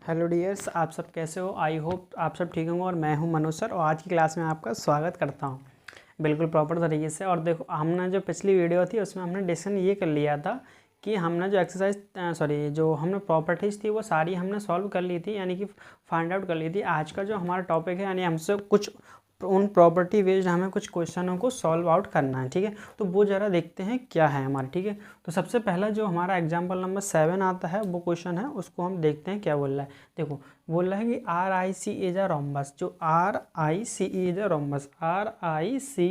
Hello dears, आप सब कैसे हो। आई होप आप सब ठीक होंगे और मैं हूं मनोज सर और आज की क्लास में आपका स्वागत करता हूं बिल्कुल प्रॉपर तरीके से। और देखो, हमने जो पिछली वीडियो थी उसमें हमने डिस्कशन ये कर लिया था कि हमने जो एक्सरसाइज जो हमने प्रॉपर्टीज़ थी वो सारी हमने सॉल्व कर ली थी, यानी कि फाइंड आउट कर ली थी। आज का जो हमारा टॉपिक है, यानी हमसे कुछ उन प्रॉपर्टी बेस्ड हमें कुछ क्वेश्चनों को सॉल्व आउट करना है। ठीक है, तो वो ज़रा देखते हैं क्या है हमारा। ठीक है, तो सबसे पहला जो हमारा एग्जाम्पल नंबर 7 आता है वो क्वेश्चन है, उसको हम देखते हैं क्या बोल रहा है। देखो, बोल रहा है कि R I C is a rhombus. जो R I C is a rhombus, R I C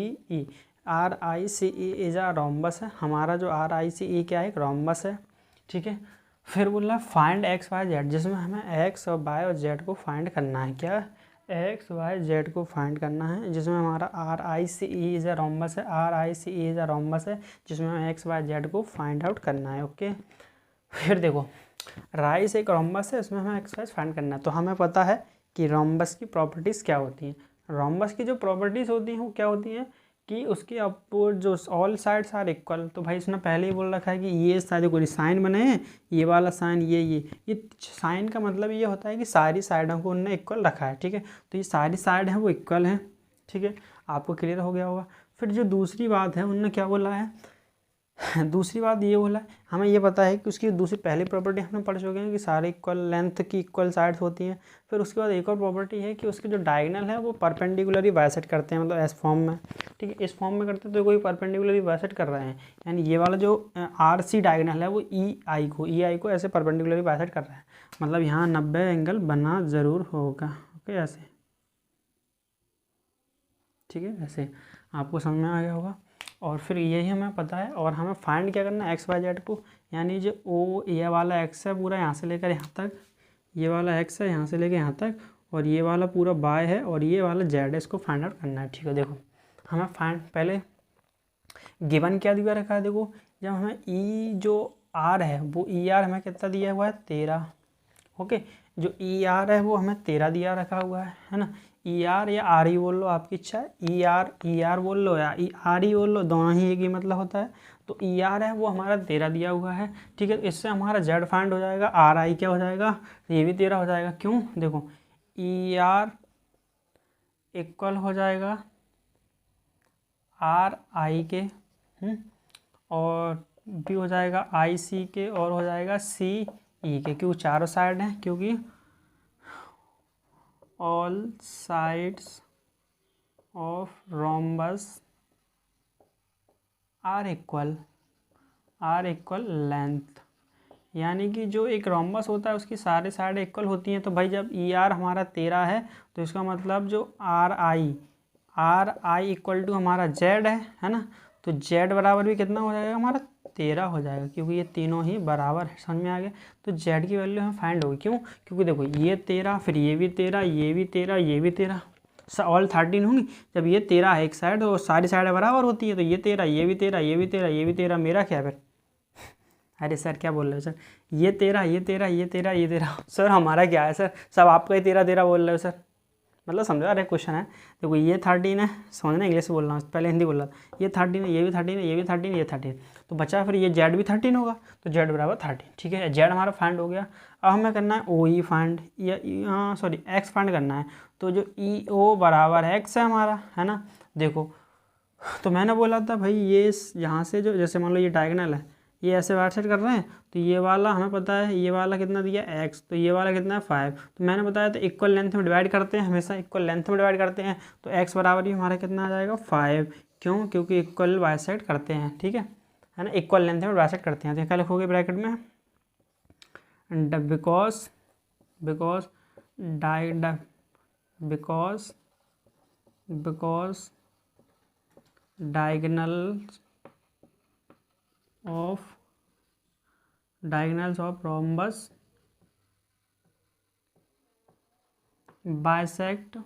E is a rhombus है। हमारा जो आर आई सी ई क्या है, एक रोम्बस है। ठीक है, फिर बोल रहा है फाइंड एक्स वाई जेड, जिसमें हमें एक्स और वाई और जेड को फाइंड करना है। क्या, एक्स वाई जेड को फाइंड करना है, जिसमें हमारा R I C E is a rhombus है। R I C E is a rhombus है जिसमें हमें एक्स वाई जेड को फाइंड आउट करना है। ओके, फिर देखो, राइस एक रोम्बस है, उसमें हमें एक्स वाई फाइंड करना है। तो हमें पता है कि रोम्बस की प्रॉपर्टीज़ क्या होती हैं। रोम्बस की जो प्रॉपर्टीज़ होती हैं वो क्या होती हैं कि उसके अपोज जो ऑल साइड्स आर इक्वल। तो भाई इसने पहले ही बोल रखा है कि ये सारे कोई साइन बने हैं, ये वाला साइन, ये साइन का मतलब ये होता है कि सारी साइडों को उन्होंने इक्वल रखा है। ठीक है, तो ये सारी साइड हैं वो इक्वल हैं। ठीक है, आपको क्लियर हो गया होगा। फिर जो दूसरी बात है, उन्होंने क्या बोला है, दूसरी बात ये बोला है, हमें ये पता है कि उसकी दूसरी पहली प्रॉपर्टी हमने पढ़ चुके हैं कि सारे इक्वल लेंथ की इक्वल साइड्स होती हैं। फिर उसके बाद एक और प्रॉपर्टी है कि उसके जो डायगोनल है वो परपेंडिकुलरली बाइसेक्ट करते हैं, मतलब इस फॉर्म में। ठीक है, इस फॉर्म में करते हैं तो कोई परपेंडिकुलरली बाइसेक्ट कर रहे हैं, यानी ये वाला जो आर सी डायगोनल है वो ई आई को ऐसे परपेंडिकुलरली बाइसेक्ट कर रहा है, मतलब यहाँ 90 एंगल बना ज़रूर होगा। ओके, ऐसे। ठीक है, ऐसे आपको समझ में आ गया होगा। और फिर यही हमें पता है, और हमें फाइंड क्या करना है, एक्स वाई जेड को, यानी जो ओ ये वाला एक्स है पूरा यहाँ से लेकर यहाँ तक, ये वाला एक्स है यहाँ से लेकर यहाँ तक, और ये वाला पूरा वाई है, और ये वाला जेड है, इसको फाइंड आउट करना है। ठीक है, देखो हमें फाइंड पहले गिवन क्या दिया रखा है। देखो, जब हमें ई जो आर है वो ई आर हमें कितना दिया हुआ है, 13। ओके, जो ई आर है वो हमें 13 दिया रखा हुआ है ना। ई आर या आर ई बोल लो, आपकी इच्छा है। ई आर बोल लो या ई आर ई बोल लो, दोनों ही एक ही मतलब होता है। तो ई आर है वो हमारा 13 दिया हुआ है। ठीक है, इससे हमारा जेड फाइंड हो जाएगा। आर आई क्या हो जाएगा, ये भी 13 हो जाएगा। क्यों, देखो ई आर इक्वल हो जाएगा आर आई के, और भी हो जाएगा आई सी के, और हो जाएगा सी ई के, क्योंकि चारों साइड हैं, क्योंकि all sides of rhombus are equal length। यानी कि जो एक रोम्बस होता है उसकी सारे साइड इक्वल होती हैं। तो भाई जब ई आर हमारा 13 है तो इसका मतलब जो आर आई इक्वल टू हमारा जेड है ना। तो जेड बराबर भी कितना हो जाएगा, हमारा 13 हो जाएगा, क्योंकि ये तीनों ही बराबर है। समझ में आ गया। तो जेड की वैल्यू हमें फाइंड होगी। क्यों, क्योंकि देखो ये 13, फिर ये भी 13, ये भी 13, ये भी 13, ऑल 13 होंगी। जब ये 13 है एक साइड तो सारी साइड बराबर होती है, तो ये 13, ये भी 13, ये भी 13, ये भी 13, मेरा क्या है फिर। अरे सर क्या बोल रहे हो सर, ये 13, ये 13, ये 13, ये 13, सर हमारा क्या है सर, सब आपका ही 13 13 बोल रहे हो सर, मतलब समझो। अरे क्वेश्चन है, देखो ये 13 है, समझना, इंग्लिश बोल रहा हूँ, पहले हिंदी बोल रहा था। ये 13 है, ये भी 13 है, ये भी 13, ये 13, तो बचा फिर ये जेड भी 13 होगा, तो जेड बराबर 13। ठीक है, जेड हमारा फाइंड हो गया। अब हमें करना है ओ ई फाइंड, या सॉरी एक्स फाइंड करना है। तो जो ई ओ बराबर एक्स है हमारा, है ना। देखो, तो मैंने बोला था भाई ये यहाँ से जो, जैसे मान लो ये डायगोनल है, ये ऐसे बाइसेक्ट कर रहे हैं, तो ये वाला हमें पता है, ये वाला कितना दिया एक्स, तो ये वाला कितना है 5। तो मैंने बताया था इक्वल लेंथ में डिवाइड करते हैं, हमेशा इक्वल लेंथ में डिवाइड करते हैं। तो एक्स बराबर ही हमारा कितना आ जाएगा 5। क्यों, क्योंकि इक्वल बाइसेक्ट करते हैं। ठीक है ना, इक्वल लेंथ में बाइसेक्ट करते हैं। तो क्या लिखोगे ब्रैकेट में, because diagonals of rhombus bisect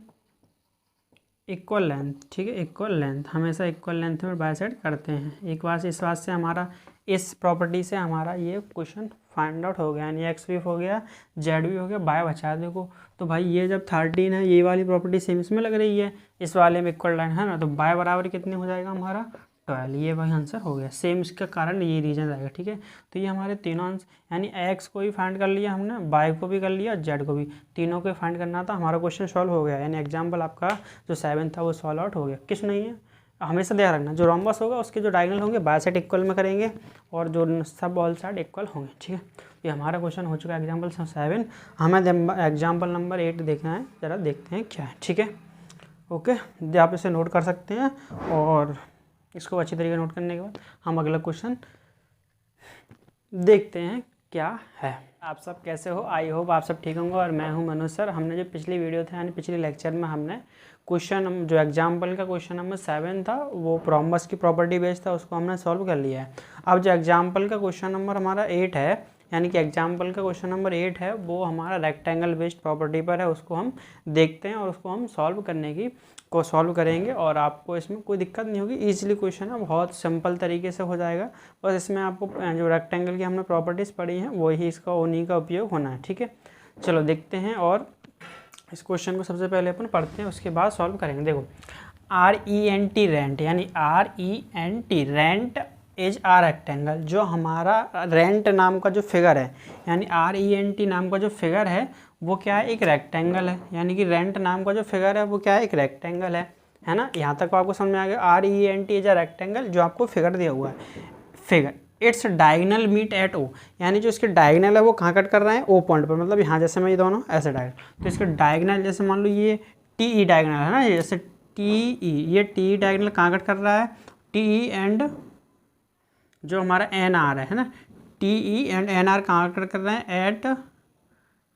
equal length. ठीक है, इक्वल लेंथ हमेशा इक्वल लेंथ में बाइसेक्ट करते हैं। एक बार इस बात से हमारा, इस प्रॉपर्टी से हमारा ये क्वेश्चन फाइंड आउट हो गया, यानी एक्स भी हो गया, जेड भी हो गया, बाय बचा देखो। तो भाई ये जब 13 है, ये वाली प्रॉपर्टी सेम इसमें लग रही है, इस वाले में इक्वल लाइन है ना, तो बाय बराबर कितने हो जाएगा हमारा 12, ये भाई आंसर हो गया। सेम इसका कारण ये रीजन रहेगा, ठीक है। तो ये हमारे तीनों आंसर, यानी एक्स को भी फाइंड कर लिया हमने, वाई को भी कर लिया, जेड को भी, तीनों को फाइंड करना था। हमारा क्वेश्चन सॉल्व हो गया, यानी एग्जाम्पल आपका जो 7 था वो सॉल्व आउट हो गया। किस नहीं है, हमेशा ध्यान रखना, जो रोम्बस होगा उसके जो डायगोनल होंगे बाय साइड इक्वल में करेंगे और जो सब ऑल साइड इक्वल होंगे, ठीक है। ये हमारा क्वेश्चन हो चुका है एग्जाम्पल 7। हमें एग्जाम्पल नंबर 8 देखना है, ज़रा देखते हैं क्या है, ठीक है। ओके, आप इसे नोट कर सकते हैं और इसको अच्छी तरीके नोट करने के बाद हम अगला क्वेश्चन देखते हैं क्या है। आप सब कैसे हो, आई होप आप सब ठीक होंगे और मैं हूं मनोज सर। हमने जो पिछली वीडियो था यानी पिछले लेक्चर में हमने क्वेश्चन जो एग्जाम्पल का क्वेश्चन नंबर 7 था वो रोम्बस की प्रॉपर्टी बेस्ड था, उसको हमने सॉल्व कर लिया है। अब जो एग्जाम्पल का क्वेश्चन नंबर हमारा 8 है, यानी कि एग्जाम्पल का क्वेश्चन नंबर 8 है, वो हमारा रेक्टेंगल बेस्ड प्रॉपर्टी पर है। उसको हम देखते हैं और उसको हम सॉल्व करने की को सॉल्व करेंगे और आपको इसमें कोई दिक्कत नहीं होगी। ईजिली क्वेश्चन है, बहुत सिंपल तरीके से हो जाएगा। बस इसमें आपको जो रेक्टेंगल की हमने प्रॉपर्टीज़ पढ़ी हैं वही इसका उन्हीं का उपयोग होना है, ठीक है। चलो देखते हैं और इस क्वेश्चन को सबसे पहले अपन पढ़ते हैं, उसके बाद सॉल्व करेंगे। देखो, RENT रेंट, यानी RENT rent is a rectangle. जो हमारा रेंट नाम का जो फिगर है, यानी RENT नाम का जो फिगर है वो क्या है, एक रेक्टेंगल है। यानी कि रेंट नाम का जो फिगर है वो क्या है, एक रेक्टेंगल है ना। यहाँ तक आपको समझ में आ गया। RENT इज अ रेक्टेंगल, जो आपको फिगर दिया हुआ है figure. Its diagonal meet at O, यानी जो इसके डायगोनल है वो कहाँ कट कर रहे हैं, ओ पॉइंट पर। मतलब यहाँ जैसे मैं ये दोनों ऐसे डायगोनल, तो इसके डायगोनल जैसे मान लो ये TE डायगोनल है ना, जैसे TE, ये TE डायगोनल कहाँ कट कर रहा है, TE एंड जो हमारा NR है ना, TE एंड NR कहाँ कट कर रहे हैं, एट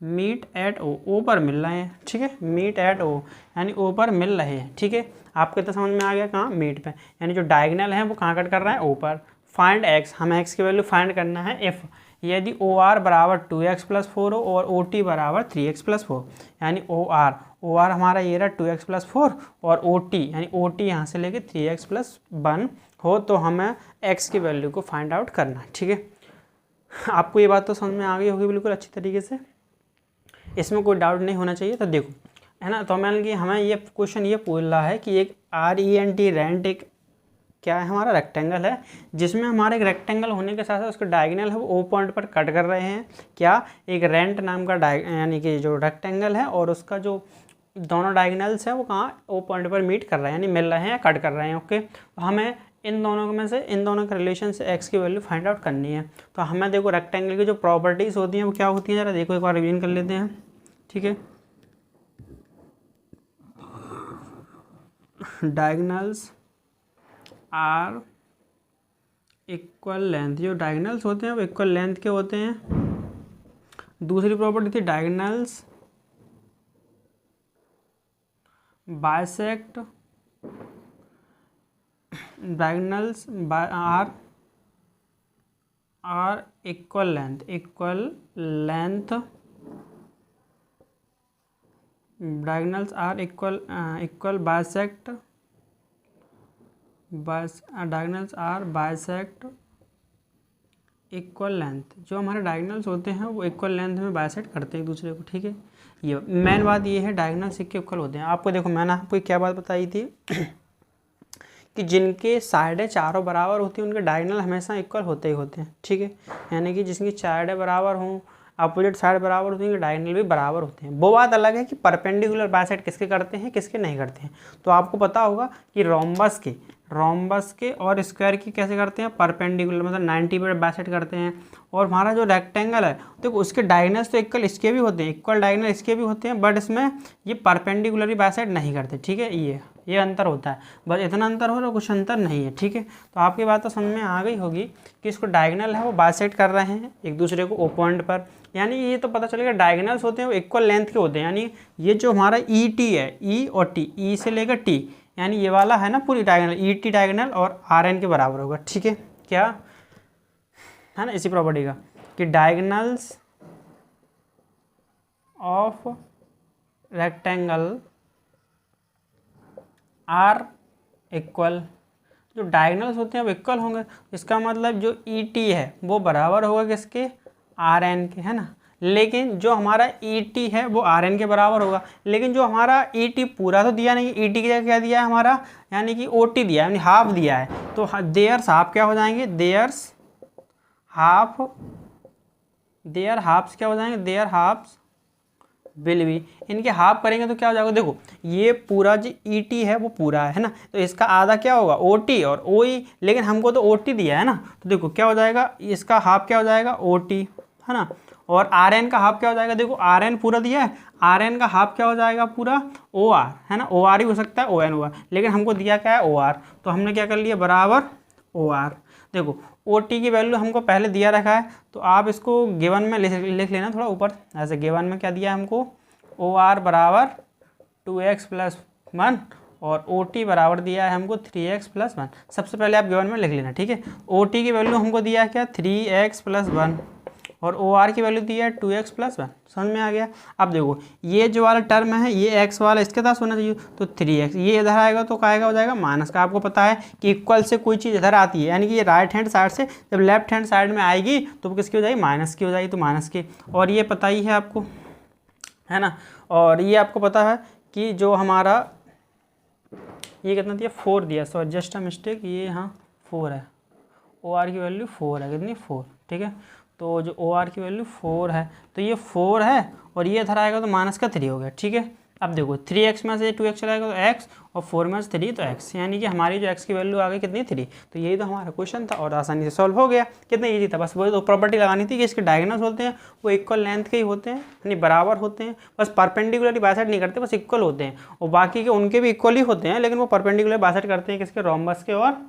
मीट एट ओ पर मिल रहे हैं, ठीक है। मीट एट ओ यानी ओ पर मिल रहे हैं, ठीक है। आपको तो समझ में आ गया कहाँ, मीट पे, यानी जो डायगोनल है वो कहाँ कट कर रहा है, ओ पर। फाइंड एक्स, हमें एक्स की वैल्यू फाइंड करना है इफ़ यदि OR बराबर 2x+4 हो और OT बराबर 3x+4, यानी OR हमारा ये रहा 2x+4 और OT यानी OT यहाँ से लेके 3x+1 हो, तो हमें x की वैल्यू को फाइंड आउट करना है, ठीक है। आपको ये बात तो समझ में आ गई होगी बिल्कुल अच्छी तरीके से, इसमें कोई डाउट नहीं होना चाहिए। तो देखो, है ना, तो मैंने कि हमें ये क्वेश्चन ये पूछ रहा है कि एक RENT रेंट एक क्या है, हमारा रेक्टेंगल है, जिसमें हमारे एक रेक्टेंगल होने के साथ साथ उसके डायगोनल है वो ओ पॉइंट पर कट कर रहे हैं। क्या, एक रेंट नाम का यानी कि जो रेक्टेंगल है और उसका जो दोनों डायगोनल्स हैं वो कहाँ, ओ पॉइंट पर मीट कर रहे हैं, यानी मिल रहे हैं, कट कर रहे हैं। ओके, तो हमें इन दोनों में से इन दोनों के रिलेशन से एक्स की वैल्यू फाइंड आउट करनी है। तो हमें देखो रेक्टेंगल की जो प्रॉपर्टीज़ होती हैं वो क्या होती हैं, ज़रा देखो एक बार रिवीजन कर लेते हैं, ठीक है। डायगोनल्स आर इक्वल लेंथ, जो डायगोनल्स होते हैं वो इक्वल लेंथ के होते हैं। दूसरी प्रॉपर्टी थी diagonals bisect, diagonals are equal length, diagonals are equal bisect, diagonals are bisect equal length. जो हमारे डायगोनल्स होते हैं वो इक्वल लेंथ में बाइसेक्ट करते हैं एक दूसरे को, ठीक है। ये मेन बात ये है, डायगोनल्स के इक्वल होते हैं। आपको देखो मैंने आपको क्या बात बताई थी कि जिनके साइडें चारों बराबर होती हैं उनके डायगोनल हमेशा इक्वल होते ही होते हैं, ठीक है। यानी कि जिसकी साइडें बराबर हों, अपोजिट साइड बराबर होती है, डायगोनल भी बराबर होते हैं। वो बात अलग है कि परपेंडिकुलर बाइसेक्ट किसके करते हैं किसके नहीं करते हैं। तो आपको पता होगा कि रोम्बस के और स्क्वायर की कैसे करते हैं, परपेंडिकुलर, मतलब 90 पर बाइसेक्ट करते हैं। और हमारा जो रेक्टेंगल है देखो उसके डायगोनल्स तो इक्वल इसके भी होते हैं, इक्वल डायगोनल इसके भी होते हैं, बट इसमें ये परपेंडिकुलरली बाइसेक्ट नहीं करते, ठीक है। ये अंतर होता है, बस इतना अंतर हो रहा है, कुछ अंतर नहीं है, ठीक है। तो आपकी बात तो समझ में आ गई होगी कि इसको डायगोनल है वो बाइसेक्ट कर रहे हैं एक दूसरे को ओ पॉइंट पर, यानी ये तो पता चलेगा डायगोनल्स होते हैं वो इक्वल लेंथ के होते हैं। यानी ये जो हमारा ET है, E और T, E से लेकर T, यानी ये वाला है ना पूरी डायगोनल, ET डायगोनल और RN के बराबर होगा, ठीक है। क्या है ना इसी प्रॉपर्टी का कि diagonals of rectangle are equal, जो डायगोनल्स होते हैं वो इक्वल होंगे। इसका मतलब जो ET है वो बराबर होगा किसके, RN के, है ना। लेकिन जो हमारा ET है वो RN के बराबर होगा। लेकिन जो हमारा ET पूरा तो दिया नहीं, ET की जगह क्या दिया है हमारा, यानी कि OT दिया है, यानी हाफ दिया है। तो देयर्स हाफ क्या हो जाएंगे, देयर हाफ्स क्या हो जाएंगे, देयर हाफ्स विल बी, इनके हाफ करेंगे तो क्या हो जाएगा, देखो ये पूरा जो ET है वो पूरा है ना, तो इसका आधा क्या होगा OT और OE, लेकिन हमको तो OT दिया है ना, तो देखो क्या हो जाएगा, इसका हाफ क्या हो जाएगा OT है ना, और RN का हाफ क्या हो जाएगा, देखो RN पूरा दिया है, RN का हाफ क्या हो जाएगा पूरा OR है ना, OR ही हो सकता है ON हुआ, लेकिन हमको दिया क्या है OR, तो हमने क्या कर लिया बराबर OR। देखो OT की वैल्यू हमको पहले दिया रखा है, तो आप इसको गिवन में लिख लेना थोड़ा ऊपर, ऐसे गिवन में क्या दिया है हमको, OR बराबर 2x+1 और OT बराबर दिया है हमको 3x+1। सबसे पहले आप गिवन में लिख लेना, ठीक है। OT की वैल्यू हमको दिया है क्या 3x+1 और OR की वैल्यू दी है 2x+1। समझ में आ गया। अब देखो ये जो वाला टर्म है ये x वाला इसके साथ होना चाहिए, तो 3x ये इधर आएगा तो काएगा हो जाएगा माइनस का। आपको पता है कि इक्वल से कोई चीज़ इधर आती है, यानी कि ये राइट हैंड साइड से जब लेफ्ट हैंड साइड में आएगी तो वो किसकी हो जाएगी, माइनस की हो जाएगी, तो माइनस की। और ये पता ही है आपको, है ना। और ये आपको पता है कि जो हमारा ये कितना दिया 4 दिया, सॉरी जस्ट अ मिस्टेक, ये यहाँ 4 है, OR की वैल्यू 4 है, कितनी 4, ठीक है। तो जो OR की वैल्यू 4 है, तो ये 4 है और ये इधर आएगा तो माइनस का 3 हो गया, ठीक है। अब देखो 3x में से 2x चलाएगा तो x और 4 में से 3 तो x, यानी कि हमारी जो x की वैल्यू आ गई कितनी 3। तो यही तो हमारा क्वेश्चन था और आसानी से सॉल्व हो गया, कितना ईजी था। बस वो तो प्रॉपर्टी लगानी थी कि इसके डायगोनल्स होते हैं वो इक्वल लेंथ के ही होते हैं, यानी बराबर होते हैं, बस परपेंडिकुलरली बाइसेक्ट नहीं करते, बस इक्वल होते हैं। और बाकी के उनके भी इक्वल ही होते हैं, लेकिन वो परपेंडिकुलर बाइसेक्ट करते हैं किसके, रोम्बस के और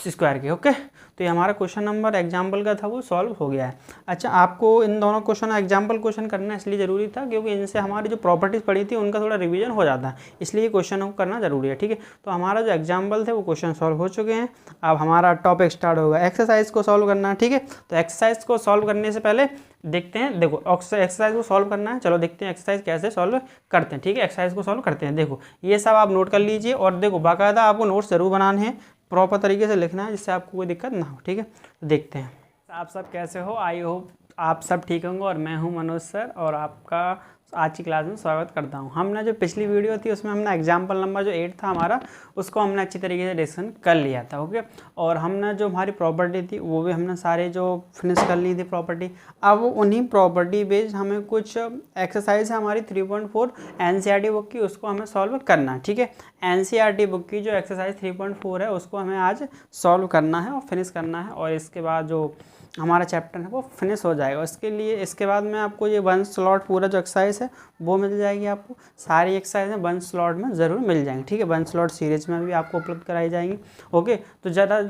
स्क्वायर के। ओके, तो ये हमारा क्वेश्चन नंबर एग्जाम्पल का था वो सॉल्व हो गया है। अच्छा, आपको इन दोनों क्वेश्चन एग्जाम्पल क्वेश्चन करना इसलिए ज़रूरी था क्योंकि इनसे हमारी जो प्रॉपर्टीज़ पड़ी थी उनका थोड़ा रिवीजन हो जाता है, इसलिए क्वेश्चन को करना जरूरी है, ठीक है। तो हमारा जो एग्जाम्पल थे वो क्वेश्चन सॉल्व हो चुके हैं। अब हमारा टॉपिक स्टार्ट होगा एक्सरसाइज को सॉल्व करना, ठीक है। तो एक्सरसाइज को सॉल्व करने से पहले देखते हैं, देखो एक्सरसाइज को सॉल्व करना है, चलो देखते हैं एक्सरसाइज कैसे सॉल्व करते हैं, ठीक है। एक्सरसाइज को सॉल्व करते हैं, देखो ये सब आप नोट कर लीजिए और देखो बाकायदा आपको नोट्स जरूर बनाने हैं, प्रॉपर तरीके से लिखना है जिससे आपको कोई दिक्कत ना हो, ठीक है। तो देखते हैं आप सब कैसे हो, आई होप आप सब ठीक होंगे और मैं हूं मनोज सर और आपका आज की क्लास में स्वागत करता हूं। हमने जो पिछली वीडियो थी उसमें हमने एग्जाम्पल नंबर जो 8 था हमारा उसको हमने अच्छी तरीके से डिस्कशन कर लिया था, ओके। और हमने जो हमारी प्रॉपर्टी थी वो भी हमने सारे जो फिनिश कर ली थी प्रॉपर्टी। अब उन्हीं प्रॉपर्टी बेस्ड हमें कुछ एक्सरसाइज है हमारी 3.4 NCERT बुक की, उसको हमें सॉल्व करना है, ठीक है। NCERT बुक की जो एक्सरसाइज 3.4 है उसको हमें आज सॉल्व करना है और फिनिश करना है, और इसके बाद जो हमारा चैप्टर है वो फिनिश हो जाएगा। इसके लिए इसके बाद में आपको ये 1 स्लॉट पूरा जो एक्सरसाइज है वो मिल जाएगी, आपको सारी एक्सरसाइज है 1 स्लॉट में ज़रूर मिल जाएंगी, ठीक है। 1 स्लॉट सीरीज में भी आपको उपलब्ध कराई जाएंगी, ओके। तो ज़्यादा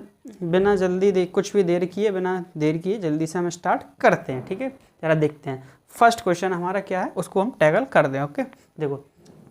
बिना जल्दी कुछ भी देर किए बिना देर किए जल्दी से हम स्टार्ट करते हैं, ठीक है। ज़रा देखते हैं फर्स्ट क्वेश्चन हमारा क्या है, उसको हम टैकल कर दें, ओके। देखो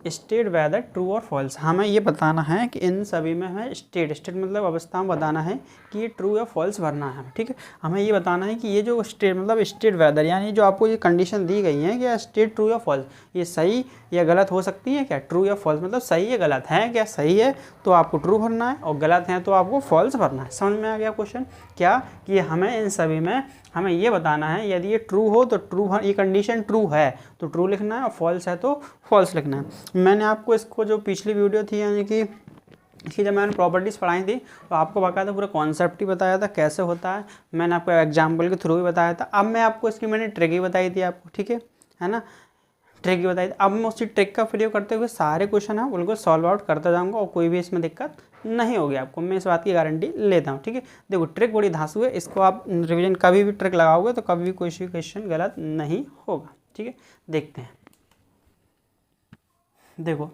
स्टेट वेदर ट्रू और फॉल्स, हमें ये बताना है कि इन सभी में हमें स्टेट मतलब अवस्था में बताना है कि ये ट्रू या फॉल्स भरना है, ठीक है। हमें ये बताना है कि ये जो स्टेट मतलब स्टेट वेदर यानी जो आपको ये कंडीशन दी गई है कि स्टेट ट्रू या फॉल्स, ये सही या गलत हो सकती है क्या, ट्रू या फॉल्स मतलब सही या गलत है क्या, सही है तो आपको ट्रू भरना है और गलत है तो आपको फॉल्स भरना है। समझ में आ गया क्वेश्चन क्या, कि हमें इन सभी में हमें ये बताना है यदि ये ट्रू हो तो ट्रू, ये कंडीशन ट्रू है तो ट्रू लिखना है और फॉल्स है तो फॉल्स लिखना है। मैंने आपको इसको जो पिछली वीडियो थी यानी कि इसकी जब मैंने प्रॉपर्टीज़ पढ़ाई थी तो आपको बाकायदा पूरा कॉन्सेप्ट ही बताया था कैसे होता है, मैंने आपको एग्जाम्पल के थ्रू ही बताया था। अब मैं आपको इसकी मैंने ट्रिक ही बताई थी आपको, ठीक है ना, ट्रिक ही बताई थी। अब मैं उसी ट्रिक का प्रयोग करते हुए सारे क्वेश्चन है उनको सॉल्व आउट करता जाऊँगा और कोई भी इसमें दिक्कत नहीं होगी आपको, मैं इस बात की गारंटी लेता हूँ, ठीक है। देखो ट्रिक बड़ी धांसू है, इसको आप रिवीजन कभी भी ट्रिक लगाओगे तो कभी भी कोई भी क्वेश्चन गलत नहीं होगा, ठीक है। देखते हैं, देखो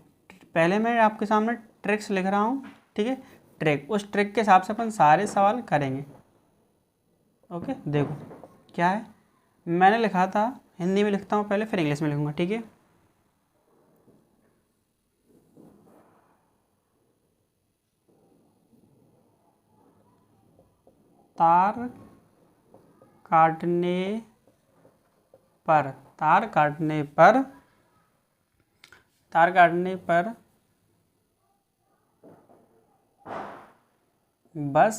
पहले मैं आपके सामने ट्रिक्स लिख रहा हूँ, ठीक है। ट्रिक, उस ट्रिक के हिसाब से अपन सारे सवाल करेंगे, ओके। देखो क्या है, मैंने लिखा था, हिंदी में लिखता हूँ पहले फिर इंग्लिश में लिखूँगा, ठीक है। तार काटने पर, तार काटने पर, तार काटने पर बस,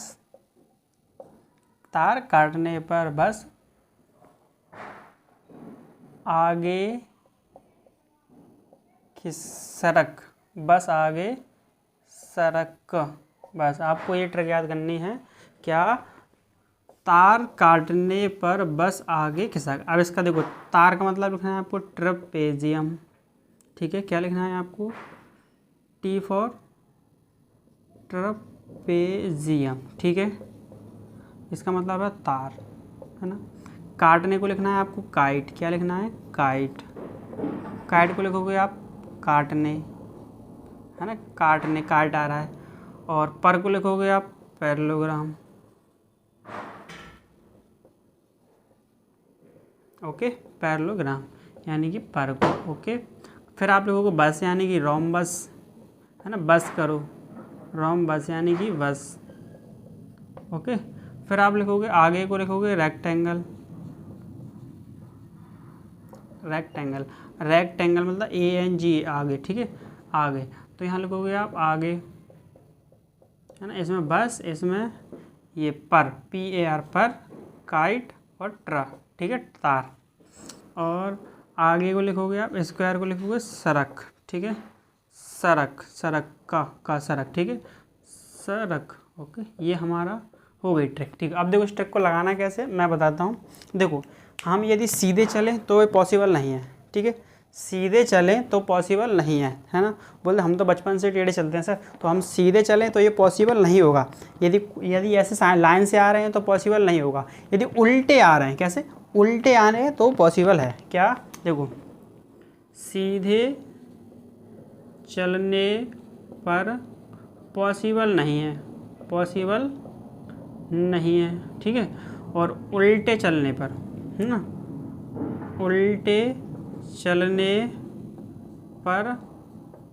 तार काटने पर बस आगे सरक, बस आगे सरक। बस आपको ये ट्रिक याद करनी है, क्या? तार काटने पर बस आगे खिसक। अब इसका देखो, तार का मतलब लिखना है आपको ट्रेपेजियम, ठीक है। क्या लिखना है आपको? टी फॉर ट्रेपेजियम, ठीक है। इसका मतलब है तार, है ना। काटने को लिखना है आपको काइट। क्या लिखना है? काइट। काइट को लिखोगे आप काटने, है ना, काटने, काट आ रहा है। और पर को लिखोगे आप पैरेललोग्राम, ओके, पैरेललोग्राम यानी कि पर को, ओके। फिर आप लिखोगे बस यानी कि रोम्बस, है ना, बस करो, रोम्बस यानी कि बस, ओके। फिर आप लिखोगे आगे को लिखोगे रेक्टेंगल, रेक्टेंगल, रेक्टेंगल मतलब ANG आगे, ठीक है, आगे। तो यहाँ लिखोगे आप आगे, है ना, इसमें बस, इसमें ये पर, PAR, पर, काइट और ट्रा, ठीक है, तार। और आगे को लिखोगे आप, स्क्वायर को लिखोगे सरक, ठीक है, सरक, सरक का सरक, ठीक है, सरक, ओके। ये हमारा हो गई ट्रिक, ठीक है। अब देखो इस ट्रिक को लगाना कैसे मैं बताता हूँ। देखो हम यदि सीधे चलें तो ये पॉसिबल नहीं है, ठीक है, सीधे चलें तो पॉसिबल नहीं है ना। बोलते हम तो बचपन से टेढ़े चलते हैं सर, तो हम सीधे चलें तो ये पॉसिबल नहीं होगा। यदि ऐसे लाइन से आ रहे हैं तो पॉसिबल नहीं होगा। यदि उल्टे आ रहे हैं, कैसे? उल्टे आ रहे हैं तो पॉसिबल है। क्या? देखो सीधे चलने पर पॉसिबल नहीं है, पॉसिबल नहीं है, ठीक है। और उल्टे चलने पर, है ना, उल्टे चलने पर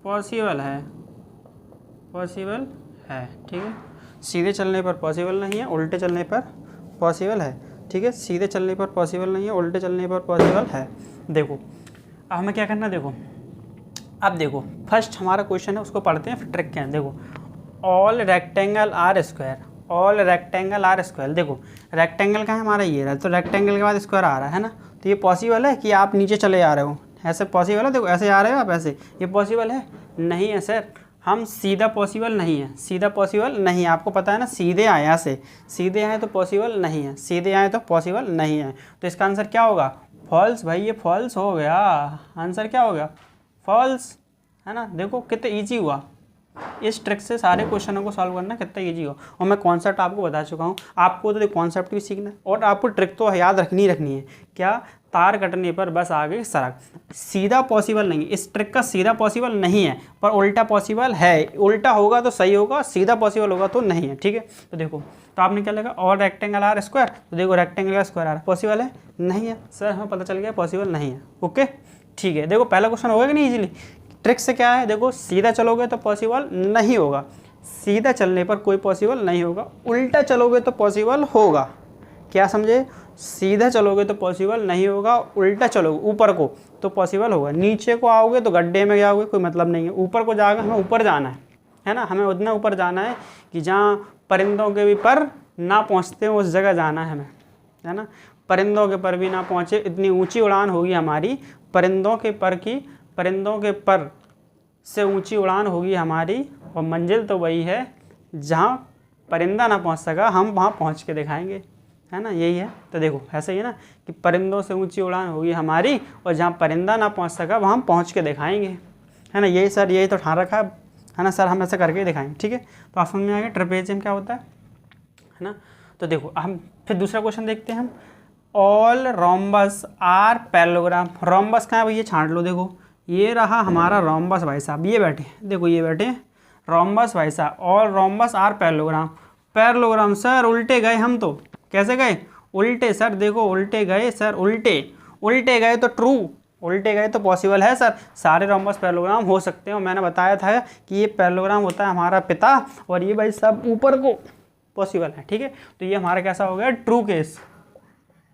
पॉसिबल है, पॉसिबल है, ठीक है। सीधे चलने पर पॉसिबल नहीं है, उल्टे चलने पर पॉसिबल है, ठीक है। सीधे चलने पर पॉसिबल नहीं है, उल्टे चलने पर पॉसिबल है। देखो अब हमें क्या करना है, देखो अब देखो फर्स्ट हमारा क्वेश्चन है उसको पढ़ते हैं, फिर ट्रिक क्या है। देखो all rectangle are square, all rectangle are square. देखो रेक्टेंगल का है हमारा ये रहा, तो रेक्टेंगल के बाद स्क्वायर आ रहा है ना, तो ये पॉसिबल है कि आप नीचे चले आ रहे हो, ऐसे पॉसिबल है। देखो ऐसे आ रहे हो आप, ऐसे, ये पॉसिबल है? नहीं है सर, हम सीधा पॉसिबल नहीं है, सीधा पॉसिबल नहीं है। आपको पता है ना, सीधे आए, यहाँ से सीधे आए तो पॉसिबल नहीं है, सीधे आए तो पॉसिबल नहीं है। तो इसका आंसर क्या होगा? फॉल्स। भाई ये फॉल्स हो गया, आंसर क्या हो गया? फॉल्स, है ना। देखो कितना ईजी हुआ, इस ट्रिक से सारे क्वेश्चनों को सॉल्व करना कितना ईजी हो। और मैं कॉन्सेप्ट आपको बता चुका हूँ, आपको तो कॉन्सेप्ट भी सीखना है और आपको ट्रिक तो याद रखनी है। क्या? तार कटने पर बस आगे सरक। सीधा पॉसिबल नहीं है, इस ट्रिक का सीधा पॉसिबल नहीं है, पर उल्टा पॉसिबल है। उल्टा होगा तो सही होगा, सीधा पॉसिबल होगा तो नहीं है, ठीक है। तो देखो, तो आपने क्या लगा? और रेक्टेंगल आर स्क्वायर, तो देखो रेक्टेंगल का स्क्वायर आर पॉसिबल है? नहीं है सर, हमें पता चल गया पॉसिबल नहीं है, ओके, ठीक है। देखो पहला क्वेश्चन होगा कि नहीं इजीली। ट्रिक से क्या है, देखो सीधा चलोगे तो पॉसिबल नहीं होगा, सीधा चलने पर कोई पॉसिबल नहीं होगा, उल्टा चलोगे तो पॉसिबल होगा। क्या समझे? सीधा चलोगे तो पॉसिबल नहीं होगा, उल्टा चलोगे ऊपर को तो पॉसिबल होगा। नीचे को आओगे तो गड्ढे में जाओगे, कोई मतलब नहीं है। ऊपर को जाओगे, हमें ऊपर जाना है ना, हमें उतना ऊपर जाना है कि जहाँ परिंदों के भी पर ना पहुँचते हैं, उस जगह जाना है हमें, है ना। परिंदों के पर भी ना पहुँचे, इतनी ऊँची उड़ान होगी हमारी, परिंदों के पर की, परिंदों के पर से ऊंची उड़ान होगी हमारी, और मंजिल तो वही है जहाँ परिंदा ना पहुँच सका, हम वहाँ पहुँच के दिखाएंगे, है ना, यही है। तो देखो ऐसे ही है ना कि परिंदों से ऊंची उड़ान होगी हमारी, और जहाँ परिंदा ना पहुँच सका वहाँ हम पहुँच के दिखाएंगे, है ना। यही सर, यही तो ठान रखा है ना सर, हम ऐसा करके ही दिखाएंगे, ठीक है। तो आप समझ में आ गया ट्रेपेजियम क्या होता है ना। तो देखो हम फिर दूसरा क्वेश्चन देखते हैं हम। All rhombus are parallelogram. Rhombus कहाँ है भैया? छांट लो। देखो ये रहा हमारा रोम्बस भाई साहब, ये बैठे, देखो ये बैठे रोम्बस भाई साहब। All rhombus are parallelogram. Parallelogram sir उल्टे गए हम तो, कैसे गए? उल्टे सर, देखो उल्टे गए सर, उल्टे, उल्टे गए तो ट्रू, उल्टे गए तो पॉसिबल है सर, सारे रोम्बस पैरेललोग्राम हो सकते हैं। और मैंने बताया था कि ये पैरेललोग्राम होता है हमारा पिता, और ये भाई सब ऊपर को पॉसिबल है, ठीक है। तो ये हमारा कैसा हो गया? True case.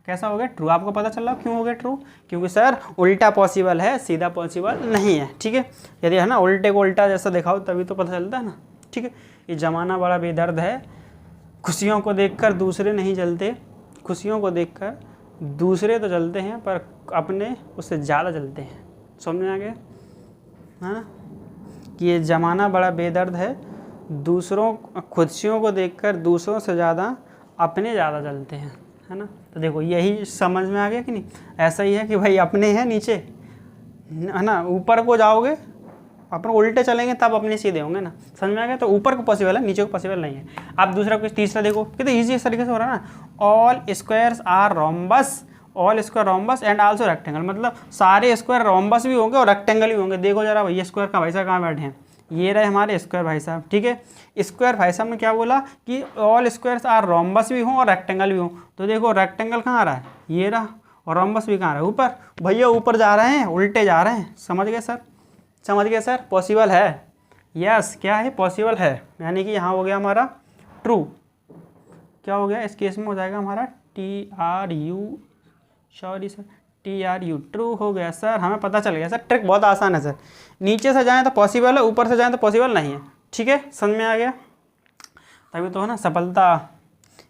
कैसा हो गया? ट्रू। आपको पता चल रहा क्यों हो गया ट्रू? क्योंकि सर उल्टा पॉसिबल है, सीधा पॉसिबल नहीं है, ठीक है। यदि है ना उल्टे को उल्टा जैसा दिखाओ तभी तो पता चलता है ना, ठीक है। ये ज़माना बड़ा बेदर्द है, खुशियों को देखकर दूसरे नहीं जलते, खुशियों को देखकर दूसरे तो चलते हैं पर अपने उससे ज़्यादा चलते हैं। समझ में आ गया, है ना, कि ये ज़माना बड़ा बेदर्द है, दूसरों खुशियों को देखकर दूसरों से ज़्यादा अपने ज़्यादा चलते हैं, है ना। तो देखो यही समझ में आ गया कि नहीं। ऐसा ही है कि भाई अपने हैं नीचे, है ना, ऊपर को जाओगे अपन उल्टे चलेंगे तब अपने सीधे होंगे ना। समझ में आ गया। तो ऊपर को पॉसिबल है, नीचे को पॉसिबल नहीं है। अब दूसरा कुछ तीसरा देखो कितना ईजी इस तरीके से हो रहा है ना। All squares are rhombus, all square rhombus and also rectangle, मतलब सारे स्क्वायर रोम्बस भी होंगे और रेक्टेंगल भी होंगे। देखो जरा भैया स्क्वायर का भाई साहब कहाँ बैठे हैं, ये रहे हमारे स्क्वायर भाई साहब, ठीक है। स्क्वायर भाई साहब ने क्या बोला कि ऑल स्क्वायर्स आर रोम्बस भी हों और रेक्टेंगल भी हों। तो देखो रेक्टेंगल कहाँ आ रहा है, ये रहा, और रोम्बस भी कहाँ आ रहा है, ऊपर। भैया ऊपर जा रहे हैं, उल्टे जा रहे हैं। समझ गए सर, समझ गए सर, पॉसिबल है। यस, क्या है, पॉसिबल है, यानी कि यहाँ हो गया हमारा ट्रू। क्या हो गया इस केस में, हो जाएगा हमारा TRU, sorry sir, TRU, true हो गया सर। हमें पता चल गया सर, ट्रिक बहुत आसान है सर। नीचे से जाएं तो पॉसिबल है, ऊपर से जाएं तो पॉसिबल नहीं है, ठीक है, समझ में आ गया। तभी तो है ना सफलता,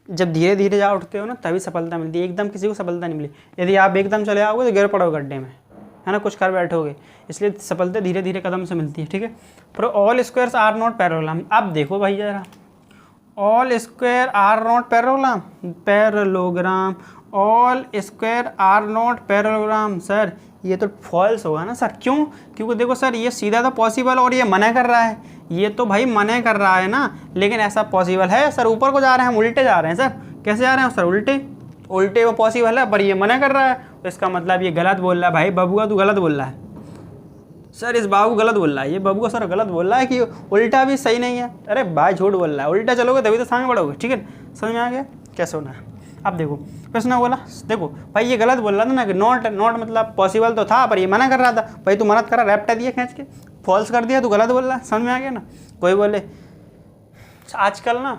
जब धीरे धीरे जा उठते हो ना तभी सफलता मिलती है। एकदम किसी को सफलता नहीं मिली। यदि आप एकदम चले आओगे तो गिर पड़ोगे गड्ढे में, है ना, कुछ कर बैठोगे। इसलिए सफलता धीरे धीरे कदम से मिलती है, ठीक है। पर all squares are not parallelogram. अब देखो भाई जरा, all square are not parallelogram, parallelogram, all square are not parallelogram. Sir ये तो फॉल्स होगा ना सर, क्यों? क्योंकि देखो सर ये सीधा तो पॉसिबल और ये मना कर रहा है, ये तो भाई मना कर रहा है ना, लेकिन ऐसा पॉसिबल है सर। ऊपर को जा रहे हैं हम, उल्टे जा रहे हैं सर। कैसे जा रहे हैं सर, उल्टे, उल्टे वो पॉसिबल है पर ये मना कर रहा है, तो इसका मतलब ये गलत बोल रहा है। भाई बबुआ तू गलत बोल रहा है सर, इस बाबू गलत बोल रहा है, ये बबुआ सर गलत बोल रहा है कि उल्टा भी सही नहीं है। अरे भाई झूठ बोल रहा है, उल्टा चलोगे तभी तो सामने बढ़ोगे, ठीक है। समझ में आ गया कैसे होना है। अब देखो प्रश्न बोला, देखो भाई ये गलत बोल रहा था ना कि नॉट, नॉट मतलब पॉसिबल तो था पर ये मना कर रहा था। भाई तू मना कर रहा, रैप्टा दिया खींच के, फॉल्स कर दिया, तू गलत बोल रहा है। समझ में आ गया ना। कोई बोले आजकल ना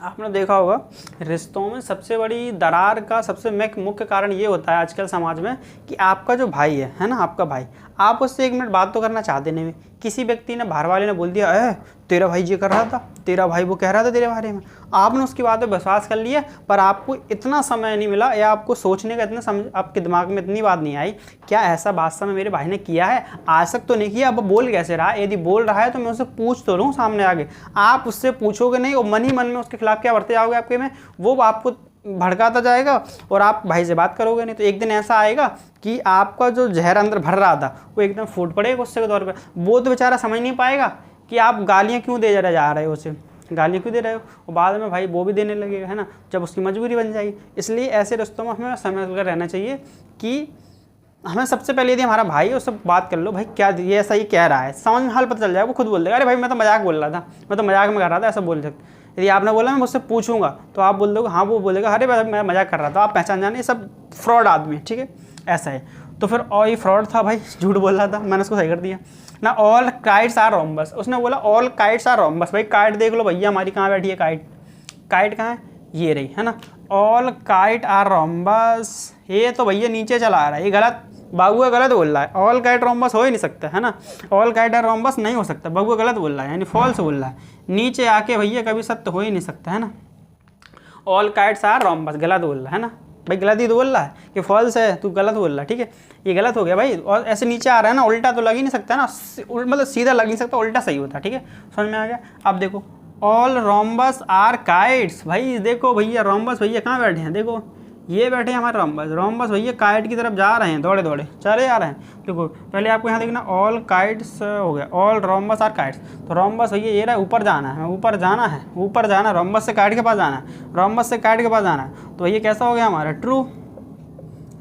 आपने देखा होगा रिश्तों में सबसे बड़ी दरार का सबसे मुख्य कारण ये होता है आजकल समाज में कि आपका जो भाई है ना, आपका भाई, आप उससे 1 मिनट बात तो करना चाहते नहीं। किसी व्यक्ति ने, बाहर वाले ने बोल दिया तेरा भाई ये कर रहा था, तेरा भाई वो कह रहा था तेरे बारे में, आपने उसकी बात पर विश्वास कर लिया, पर आपको इतना समय नहीं मिला या आपको सोचने का इतना समझ, आपके दिमाग में इतनी बात नहीं आई क्या ऐसा वास्तव में मेरे भाई ने किया है, आज तक तो नहीं किया, अब बोल कैसे रहा है। यदि बोल रहा है तो मैं उससे पूछ तो लूँ सामने आगे। आप उससे पूछोगे नहीं और मन ही मन में उसके खिलाफ क्या बढ़ते जाओगे आपके में, वो आपको भड़काता जाएगा और आप भाई से बात करोगे नहीं। तो एक दिन ऐसा आएगा कि आपका जो जहर अंदर भर रहा था वो एकदम फूट पड़ेगा गुस्से के तौर पे। वो तो बेचारा समझ नहीं पाएगा कि आप गालियाँ क्यों दे जा रहे हो, उसे गालियाँ क्यों दे रहे हो, और बाद में भाई वो भी देने लगेगा, है ना, जब उसकी मजबूरी बन जाएगी। इसलिए ऐसे रिश्तों में हमें समझ कर रहना चाहिए कि हमें सबसे पहले यदि हमारा भाई है उससे बात कर लो, भाई क्या ये ऐसा ही कह रहा है, समझ में हाल पता चल जाएगा। वो खुद बोल देगा अरे भाई मैं तो मजाक बोल रहा था, मैं तो मजाक में कर रहा था, ऐसा बोल सकते। यदि आपने बोला मैं मुझसे पूछूंगा तो आप बोल दोगे हाँ, वो बोलेगा अरे भाई मैं मजाक कर रहा था, आप पहचान जाने ये सब फ्रॉड आदमी है, ठीक है, ऐसा है। तो फिर और ये फ्रॉड था भाई, झूठ बोल रहा था, मैंने उसको सही कर दिया ना। ऑल काइट्स आर रोम्बस, उसने बोला ऑल काइट्स आर रोम्बस। भाई काइट देख लो भैया हमारी कहाँ बैठी है काइट, काइट कहाँ है, ये रही, है ना। ऑल काइट आर रोम्बस, ये तो भैया नीचे चला आ रहा है, ये गलत, बाबुआ गलत बोल रहा है। ऑल काइट रोम्बस हो ही नहीं सकता, है ना, ऑल काइट आर रोम्बस नहीं हो सकता, बाबुआ गलत बोल रहा है, यानी फॉल्स बोल रहा है। नीचे आके भैया कभी सत्य हो ही नहीं सकता, है ना। ऑल काइट्स आर रोम्बस गलत बोल रहा है ना, भाई गलत ही तो बोल रहा है कि फॉल्स है, तू गलत बोल रहा है, ठीक है, ये गलत हो गया भाई। और ऐसे नीचे आ रहा है ना, उल्टा तो लग ही नहीं सकता ना, मतलब सीधा लग नहीं सकता, उल्टा सही होता है, ठीक है, समझ में आ गया। अब देखो ऑल रोम्बस आर काइट्स, भाई देखो भैया रोम्बस भैया कहाँ बैठे हैं, देखो ये बैठे हैं हमारे रोम्बस, रोम्बस भैया काइट की तरफ जा रहे हैं, दौड़े दौड़े चले जा रहे हैं। देखो पहले आपको यहाँ देखना ऑल काइट्स हो गया, ऑल रोम्बस आर काइट्स, तो रोम्बस भैया ये रहा ऊपर जाना है, ऊपर जाना है, ऊपर जाना, रोम्बस से काइट के पास जाना है, रोम्बस से काइट के पास जाना है। तो ये कैसा हो गया हमारा ट्रू,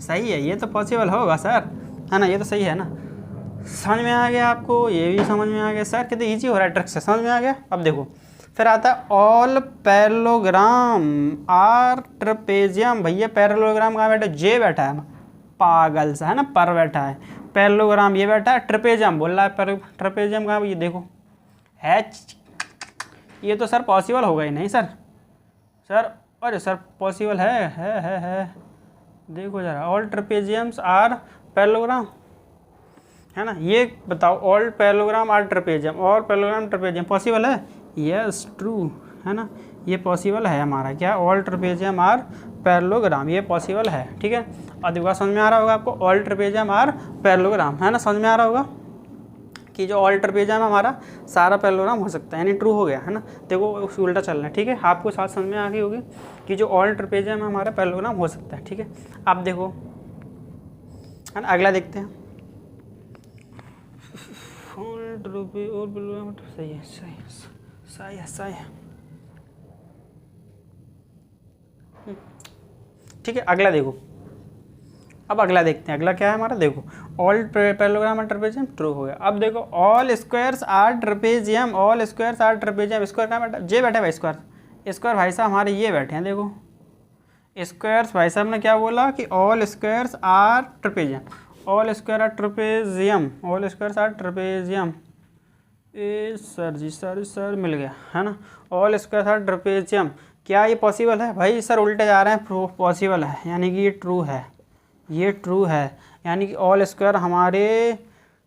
सही है, ये तो पॉसिबल होगा सर, है ना, ये तो सही है ना। समझ में आ गया आपको, ये भी समझ में आ गया सर, कितनी ईजी हो रहा है ट्रिक से, समझ में आ गया। अब देखो फिर आता है ऑल पैरेललोग्राम आर ट्रेपेजियम, भैया पैरेललोग्राम कहाँ बैठा है, जे बैठा है, पागल सा, है ना, पर बैठा है, पैरेललोग्राम ये बैठा है, ट्रेपेजियम बोल रहा है, पर ट्रेपेजियम कहाँ, ये देखो है, ये तो सर पॉसिबल होगा ही नहीं सर, सर अरे सर पॉसिबल है, देखो जरा ऑल ट्रेपेजियम्स आर पैरेललोग्राम, है ना, ये बताओ ऑल पैरेललोग्राम आर ट्रेपेजियम, और पैरेललोग्राम ट्रेपेजियम पॉसिबल है, यस ट्रू, है ना, ये पॉसिबल है हमारा क्या, ऑल ट्रेपेजियम आर पैरेललोग्राम, ये पॉसिबल है, ठीक है। और देखो समझ में आ रहा होगा आपको, ऑल ट्रेपेजियम आर पैरेललोग्राम, है ना, समझ में आ रहा होगा कि जो ऑल ट्रेपेजियम हमारा सारा पैरेललोग्राम हो सकता है, यानी ट्रू हो गया, है ना। देखो उल्टा चल रहा है, ठीक है, आपको साथ समझ में आ गई होगी कि जो ऑल ट्रेपेजियम हमारा पैरेललोग्राम हो सकता है, ठीक है। अब देखो, है ना, अगला देखते हैं। सही है, सही है, सही है, सही है, ठीक है। अगला देखो, अब अगला देखते हैं, अगला क्या है हमारा, देखो ऑल पैरेललोग्राम और ट्रेपेजियम ट्रू हो गया। अब देखो all squares are trapezium, all squares are trapezium, square कहाँ बैठा, जे बैठे भाई, स्क्वायर, स्क्वायर भाई साहब हमारे ये बैठे हैं, देखो स्क्वायर्स भाई साहब ने क्या बोला कि all squares are trapezium, all square are trapezium, all squares are trapezium, ए सर जी, सर मिल गया, है ना, ऑल स्क्वायर्स आर ट्रेपेजियम। क्या ये पॉसिबल है भाई, सर उल्टे जा रहे हैं, पॉसिबल है, यानी कि ये ट्रू है, ये ट्रू है, यानी कि ऑल स्क्वायर हमारे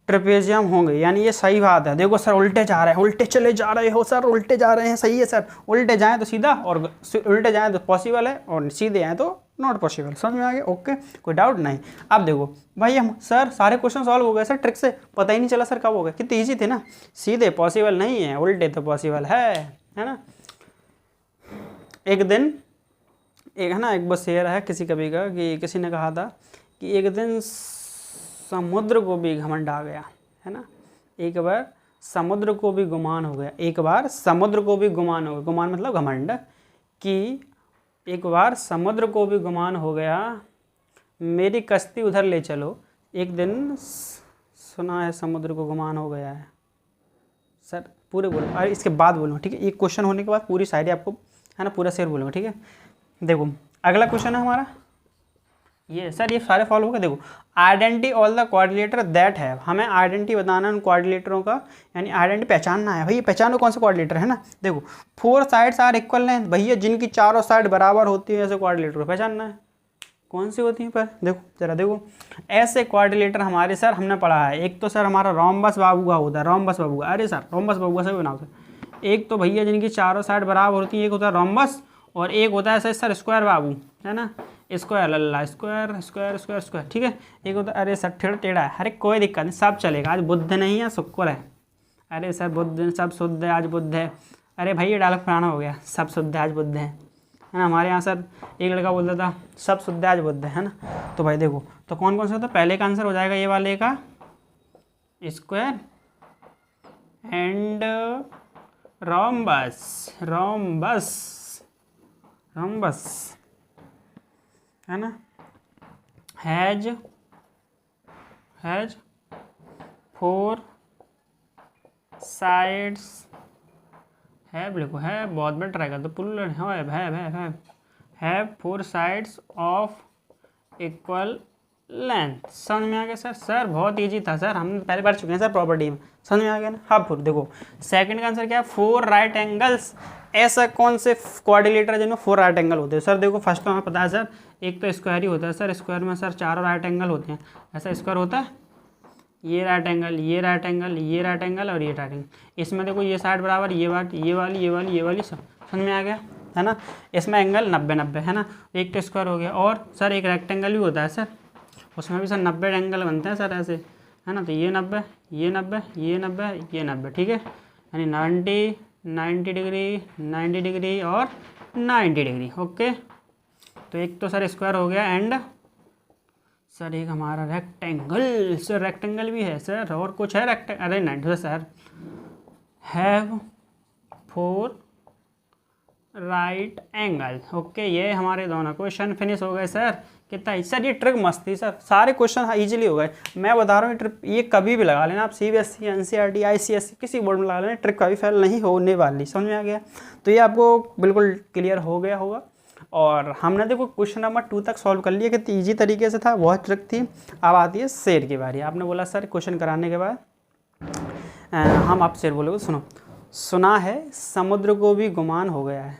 ट्रेपेजियम होंगे, यानी ये सही बात है। देखो सर उल्टे जा रहे हैं, उल्टे चले जा रहे हो सर, उल्टे जा रहे हैं, सही है सर, उल्टे जाएं तो सीधा और उल्टे जाएं तो पॉसिबल है और सीधे आए तो नॉट पॉसिबल, समझ में आ गया, ओके, कोई डाउट नहीं। अब देखो भाई हम सर सारे क्वेश्चन सॉल्व हो गए सर, ट्रिक से पता ही नहीं चला सर कब हो गए, कितने ईजी थे ना, सीधे पॉसिबल नहीं है, उल्टे तो पॉसिबल है ना। एक दिन एक है ना, एक बस शेर है किसी कवि का, कि किसी ने कहा था कि एक दिन समुद्र को भी घमंड आ गया, है ना, एक बार समुद्र को भी गुमान हो गया, एक बार समुद्र को भी गुमान हो गया, गुमान मतलब घमंड, कि एक बार समुद्र को भी गुमान हो गया, मेरी कश्ती उधर ले चलो। एक दिन सुना है समुद्र को गुमान हो गया है, सर पूरे बोलो, अरे इसके बाद बोलूँगा, ठीक है, एक क्वेश्चन होने के बाद पूरी शायरी आपको, है ना, पूरा शेर बोलूँगा, ठीक है। देखो अगला क्वेश्चन है हमारा ये, सर ये सारे फॉलो हो गए। देखो identity all the coordinator that है, हमें आइडेंटिटी बताना है उन कोऑर्डिनेटरों का, यानी आइडेंटिटी पहचानना है, भैया पहचानो कौन से कोऑर्डिनेटर है ना। देखो 4 साइड्स आर इक्वल लेंथ, भैया जिनकी चारों साइड बराबर होती है ऐसे कोऑर्डिनेटर को पहचानना है, कौन सी होती है पर देखो जरा, देखो ऐसे कोऑर्डिनेटर हमारे सर हमने पढ़ा है, एक तो सर हमारा रोम्बस बाबू का होता है, रोम्बस बाबू का, अरे सर रोम्बस बाबू का सभी बनाओ सर। एक तो भैया जिनकी चारों साइड बराबर होती है, एक होता है रोम्बस, और एक होता है सर स्क्वायर बाबू, है ना, स्क्वायर लल्ला, स्क्वायर स्क्वायर स्क्वायर स्क्वायर, ठीक है। एक होता है अरे सर टेढ़ा है, अरे कोई दिक्कत नहीं, सब चलेगा, आज बुद्ध नहीं है शुक्र है, अरे सर बुद्ध सब शुद्ध है, आज बुद्ध है, अरे भाई ये डायलॉग पुराना हो गया, सब शुद्ध है आज बुद्ध है ना। हमारे यहाँ सर एक लड़का बोलता था सब शुद्ध है आज बुद्ध है ना। तो भाई देखो तो कौन कौन सा होता है, पहले का आंसर हो जाएगा ये वाले का square and rhombus, rhombus rhombus, है ना, हैज 4 साइड्स, है लिखो, है बहुत बार ट्राई कर दो, प्लूरल है 4 साइड्स ऑफ इक्वल लेंथ, समझ में आ गया सर। सर बहुत इजी था सर, हम पहले पढ़ चुके हैं सर प्रॉपर्टी में, समझ में आ गया ना। हाँ फिर देखो सेकंड का आंसर क्या है, 4 राइट एंगल्स, ऐसा कौन से कोऑर्डिनेटर जिनमें 4 राइट एंगल होते हैं। सर देखो फर्स्ट तो हमें पता है सर, एक तो स्क्वायर ही होता है सर, स्क्वायर में सर चारों राइट एंगल होते हैं, ऐसा स्क्वायर होता है, ये राइट एंगल, ये राइट एंगल, ये राइट एंगल और ये राइट एंगल, इसमें देखो ये साइड बराबर, ये वाली ये वाली ये वाली ये वाली, सब समझ में आ गया है ना। इसमें एंगल 90-90 है ना, एक तो स्क्वायर हो गया, और सर एक रेक्टेंगल भी होता है सर, उसमें भी सर 90 एंगल बनते हैं सर ऐसे, है ना। तो ये 90 ये 90 ये 90 ये 90, ठीक है, यानी 90 डिग्री 90 डिग्री और 90 डिग्री, ओके। तो एक तो सर स्क्वायर हो गया एंड सर एक हमारा रेक्टेंगल, सर रेक्टेंगल भी है सर, और कुछ है रेक्टेंगल, अरे नहीं sir, have 4 right angle, okay. ये हमारे दोनों क्वेश्चन फिनिश हो गए सर। कितना सर ये ट्रिक मस्त थी सर, सारे क्वेश्चन इजीली हो गए। मैं बता रहा हूँ ट्रिक ये कभी भी लगा लेना आप, CBSE NCERT ICSE किसी बोर्ड में लगा लेना, ट्रिक कभी फेल नहीं होने वाली, समझ में आ गया। तो ये आपको बिल्कुल क्लियर हो गया होगा। और हमने देखो क्वेश्चन नंबर 2 तक सॉल्व कर लिया, कितनी ईजी तरीके से था, बहुत ट्रिक थी। अब आती है शेर की बारी। आपने बोला सर क्वेश्चन कराने के बाद हम आप शेर बोलोगे, सुनो। सुना है समुद्र को भी गुमान हो गया है,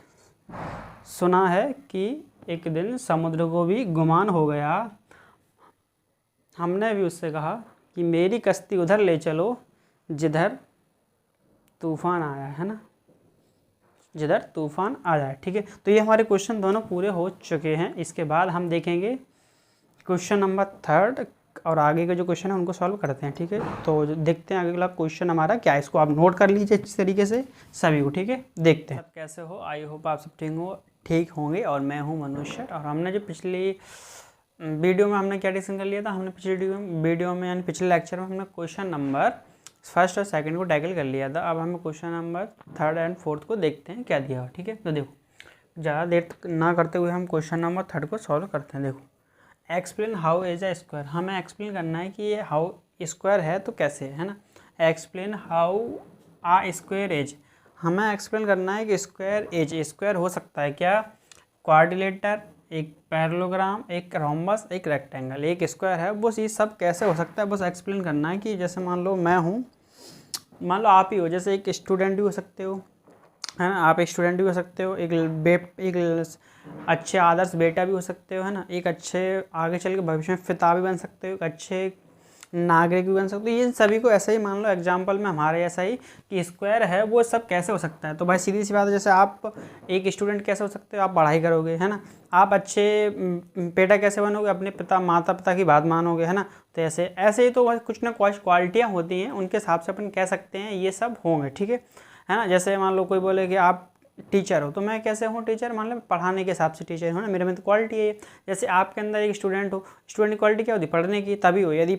सुना है कि एक दिन समुद्र को भी गुमान हो गया, हमने भी उससे कहा कि मेरी कश्ती उधर ले चलो जिधर तूफान आया, है ना। जिधर तूफान आ जाए। ठीक है, तो ये हमारे क्वेश्चन दोनों पूरे हो चुके हैं। इसके बाद हम देखेंगे क्वेश्चन नंबर 3 और आगे के जो क्वेश्चन है उनको सॉल्व करते हैं। ठीक है, तो देखते हैं अगला क्वेश्चन हमारा क्या है, इसको आप नोट कर लीजिए इस तरीके से सभी को। ठीक है, देखते हैं। सब कैसे हो, आई होप आप सब ठीक होंगे और मैं हूँ मनुष्य। और हमने जो पिछली वीडियो में हमने क्या डिस्कशन कर लिया था, हमने पिछली वीडियो में यानी पिछले लेक्चर में हमने क्वेश्चन नंबर 1 और 2 को टैकल कर लिया था। अब हमें क्वेश्चन नंबर 3 और 4 को देखते हैं क्या दिया हुआ। ठीक है, तो देखो ज़्यादा देर ना करते हुए हम क्वेश्चन नंबर 3 को सॉल्व करते हैं। देखो, explain how as a square, हमें एक्सप्लेन करना है कि ये हाउ स्क्वायर है तो कैसे है ना। Explain how a square as, हमें एक्सप्लेन करना है कि स्क्वायर एज, स्क्वायर हो सकता है क्या, क्वाड्रिलेटर, एक पैरेललोग्राम, एक रोम्बस, एक रेक्टेंगल, एक स्क्वायर है। बस ये सब कैसे हो सकता है बस एक्सप्लेन करना है। कि जैसे मान लो मैं हूँ, मान लो आप ही हो, जैसे एक स्टूडेंट भी हो सकते हो, है ना, आप एक स्टूडेंट भी हो सकते हो, एक अच्छे आदर्श बेटा भी हो सकते हो, है ना, एक अच्छे आगे चल के भविष्य में पिता भी बन सकते हो, एक अच्छे नागरिक भी बन सकते हो। ये सभी को ऐसा ही मान लो एग्जाम्पल में हमारे ऐसा ही कि स्क्वायर है वो सब कैसे हो सकता है। तो भाई सीधी सी बात है, जैसे आप एक स्टूडेंट कैसे हो सकते हो, आप पढ़ाई करोगे, है ना, आप अच्छे बेटा कैसे बनोगे, अपने माता पिता की बात मानोगे, है ना। तो ऐसे ही तो कुछ ना कुछ क्वालिटियाँ होती हैं, उनके हिसाब से अपन कह सकते हैं ये सब होंगे। ठीक है ना। जैसे मान लो कोई बोले कि आप टीचर हो, तो मैं कैसे हूँ टीचर, मान लो पढ़ाने के हिसाब से टीचर हूँ ना, मेरे में तो क्वालिटी है। जैसे आपके अंदर एक स्टूडेंट हो, स्टूडेंट की क्वालिटी क्या होती है, पढ़ने की, तभी हो। यदि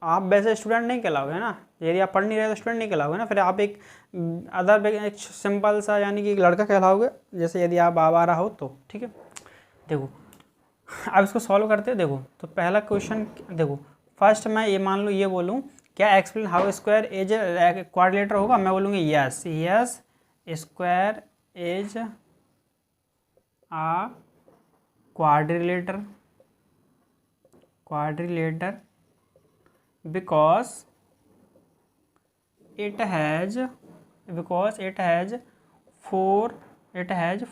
आप वैसे स्टूडेंट नहीं कहलाओगे ना, यदि आप पढ़ नहीं रहे तो स्टूडेंट नहीं कहलाओगे ना, फिर आप एक एक सिंपल सा यानी कि एक लड़का कहलाओगे, जैसे यदि आप आवारा हो तो। ठीक है, देखो अब इसको सॉल्व करते हैं। देखो तो पहला क्वेश्चन देखो, फर्स्ट मैं ये मान लो ये बोलूँ क्या, explain how square as quadrilateral होगा, मैं बोलूँगी yes square as a quadrilateral because it has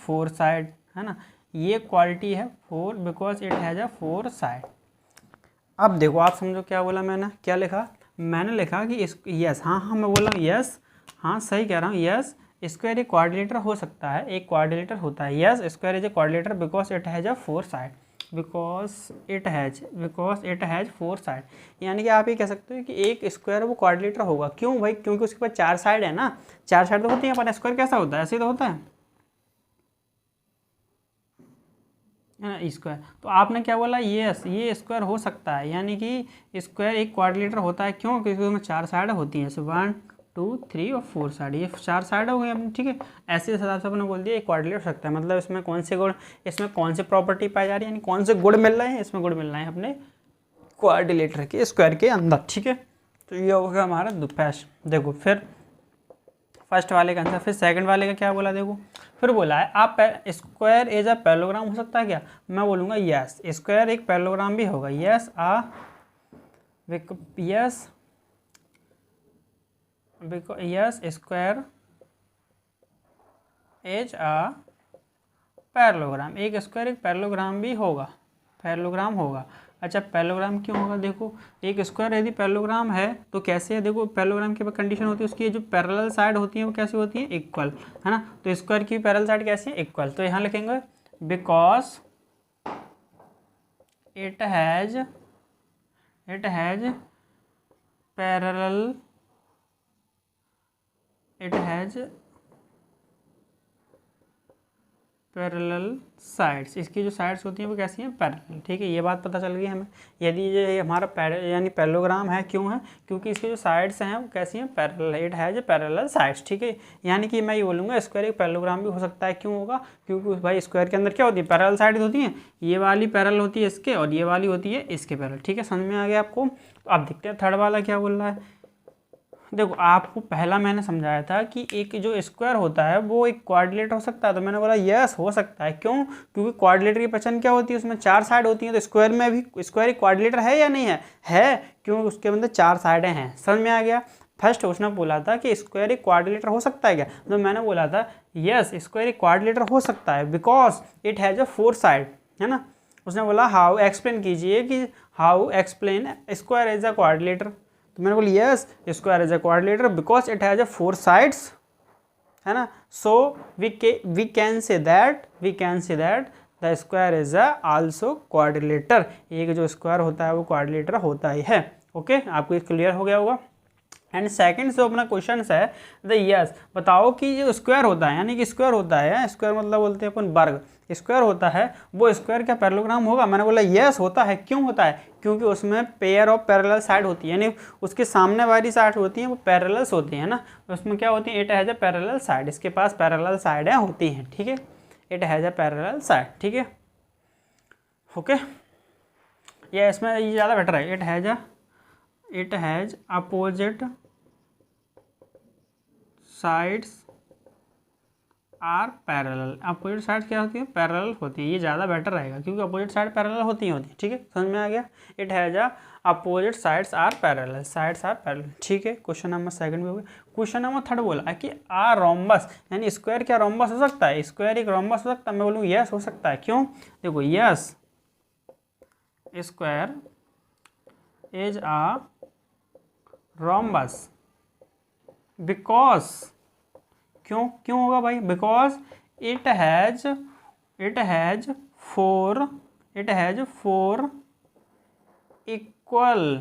four side, है ना, ये क्वालिटी है 4 because it has a 4 side. अब देखो आप समझो क्या बोला मैंने, क्या लिखा, मैंने लिखा कि यस, हाँ मैं बोल रहा हूँ यस, हाँ सही कह रहा हूँ, यस स्क्वायर एक क्वाड्रिलेटर हो सकता है, एक क्वाड्रिलेटर होता है। Yes square is a quadrilateral because it has a 4 side, because it has 4 side. यानी कि आप ये कह सकते हो कि एक स्क्वायर वो क्वाड्रिलेटर होगा। क्यों भाई, क्योंकि उसके पास 4 साइड है ना, 4 साइड तो होती है, पर स्क्वायर कैसा होता है, ऐसे तो होता है ना स्क्वायर। तो आपने क्या बोला, यस ये स्क्वायर हो सकता है, यानी कि स्क्वायर एक क्वाड्रिलेटर होता है। क्यों, क्योंकि उसमें 4 साइड होती हैं, 1 2 3 और 4 साइड, ये 4 साइड हो गई अपनी। ठीक है, ऐसे हिसाब से अपने बोल दिया एक क्वाड्रिलेटर हो सकता है। मतलब इसमें कौन से गुण, इसमें कौन से प्रॉपर्टी पाई जा रही है, यानी कौन से गुण मिल रहे हैं, इसमें गुण मिल रहे हैं अपने क्वाड्रिलेटर के स्क्वायर के अंदर। ठीक है, तो ये हो गया हमारा फर्स्ट। देखो फिर फर्स्ट वाले का आंसर, फिर सेकंड वाले का क्या बोला, देखो फिर बोला है आप स्क्वायर एज अ पैरेललोग्राम हो सकता है क्या, मैं बोलूँगा यस स्क्वायर एक पैरेललोग्राम भी होगा। Yes yes square as a parallelogram, एक स्क्वायर एक पैरेललोग्राम भी होगा, पैरेललोग्राम होगा। अच्छा पैरेललोग्राम क्यों होगा, देखो एक स्क्वायर यदि पैरेललोग्राम है तो कैसे है, देखो पैरेललोग्राम की कंडीशन होती है उसकी जो पैरेलल साइड होती है वो कैसी होती है, इक्वल, है ना। तो स्क्वायर की पैरेलल साइड कैसी है, इक्वल। तो यहाँ लिखेंगे because it has parallel sides, इसकी जो साइड्स होती हैं वो कैसी हैं, पैरेलल। ठीक है, ये बात पता चल गई हमें। यदि ये हमारा यानी पैरेललोग्राम है, क्यों है, क्योंकि इसकी जो साइड्स हैं वो कैसी हैं, parallel, it has parallel sides. ठीक है, यानी कि मैं ये बोलूँगा स्क्वायर एक पैरेललोग्राम भी हो सकता है। क्यों होगा, क्योंकि भाई स्क्वायर के अंदर क्या होती है, पैरेलल साइड होती हैं, ये वाली पैरेलल होती है इसके और ये वाली होती है इसके पैरेलल। ठीक है, समझ में आ गया आपको। अब देखते हैं थर्ड वाला क्या बोल रहा है। देखो आपको पहला मैंने समझाया था कि एक जो स्क्वायर होता है वो एक क्वाड्रिलेटर हो सकता है, तो मैंने बोला यस हो सकता है। क्यों, क्योंकि क्वाड्रिलेटर की पहचान क्या होती है, उसमें 4 साइड होती हैं। तो स्क्वायर में भी स्क्वायर एक क्वाड्रिलेटर है या नहीं है, क्योंकि उसके अंदर 4 साइडें हैं। समझ में आ गया। फर्स्ट उसने बोला था कि स्क्वायर एक क्वाड्रिलेटर हो सकता है क्या, तो मैंने बोला था यस स्क्वायर एक क्वाड्रिलेटर हो सकता है because it has a 4 side, है ना। उसने बोला हाउ एक्सप्लेन कीजिए कि how explain square as a quadrilateral, तो मैंने बोला yes square is a quadrilateral because it has a 4 sides, है ना। So we can say that the square is also quadrilateral, एक जो स्क्वायर होता है वो क्वाड्रिलेटर होता ही है। ओके, आपको क्लियर हो गया होगा। एंड सेकंड जो अपना क्वेश्चन है द यस, बताओ कि जो स्क्वायर होता है, यानी कि स्क्वायर होता है, स्क्वायर मतलब बोलते हैं अपन वर्ग, स्क्वायर होता है, वो स्क्वायर क्या पैरेललोग्राम होगा? मैंने बोला यस होता है। क्यों होता है? क्योंकि उसमें पेयर ऑफ पैरेलल साइड होती है, यानी उसके सामने वाली साइड होती है वो पैरेलल्स होती है ना, उसमें क्या होती है? It has a parallel side, इसके पास पैरेलल साइडें होती हैं, ठीक है, it has a parallel side, ठीक है। ओके, ये इसमें ये ज़्यादा बेटर है, it has opposite sides are parallel, opposite side क्या होती है? पैरेलल होती है, ये ज़्यादा बेटर रहेगा क्योंकि अपोजिट साइड पैरेलल होती है, ठीक है, समझ में आ गया। It has opposite sides are parallel, ठीक है। क्वेश्चन नंबर सेकंड भी हो गया। क्वेश्चन नंबर थर्ड बोला कि आर रोम्बस, यानी स्क्वायर क्या रोम्बस हो सकता है? स्क्वायर एक रोम्बस हो सकता है? मैं बोलूँ यस हो सकता है। क्यों? देखो, yes square is a rhombus because, क्यों होगा भाई? Because it has four equal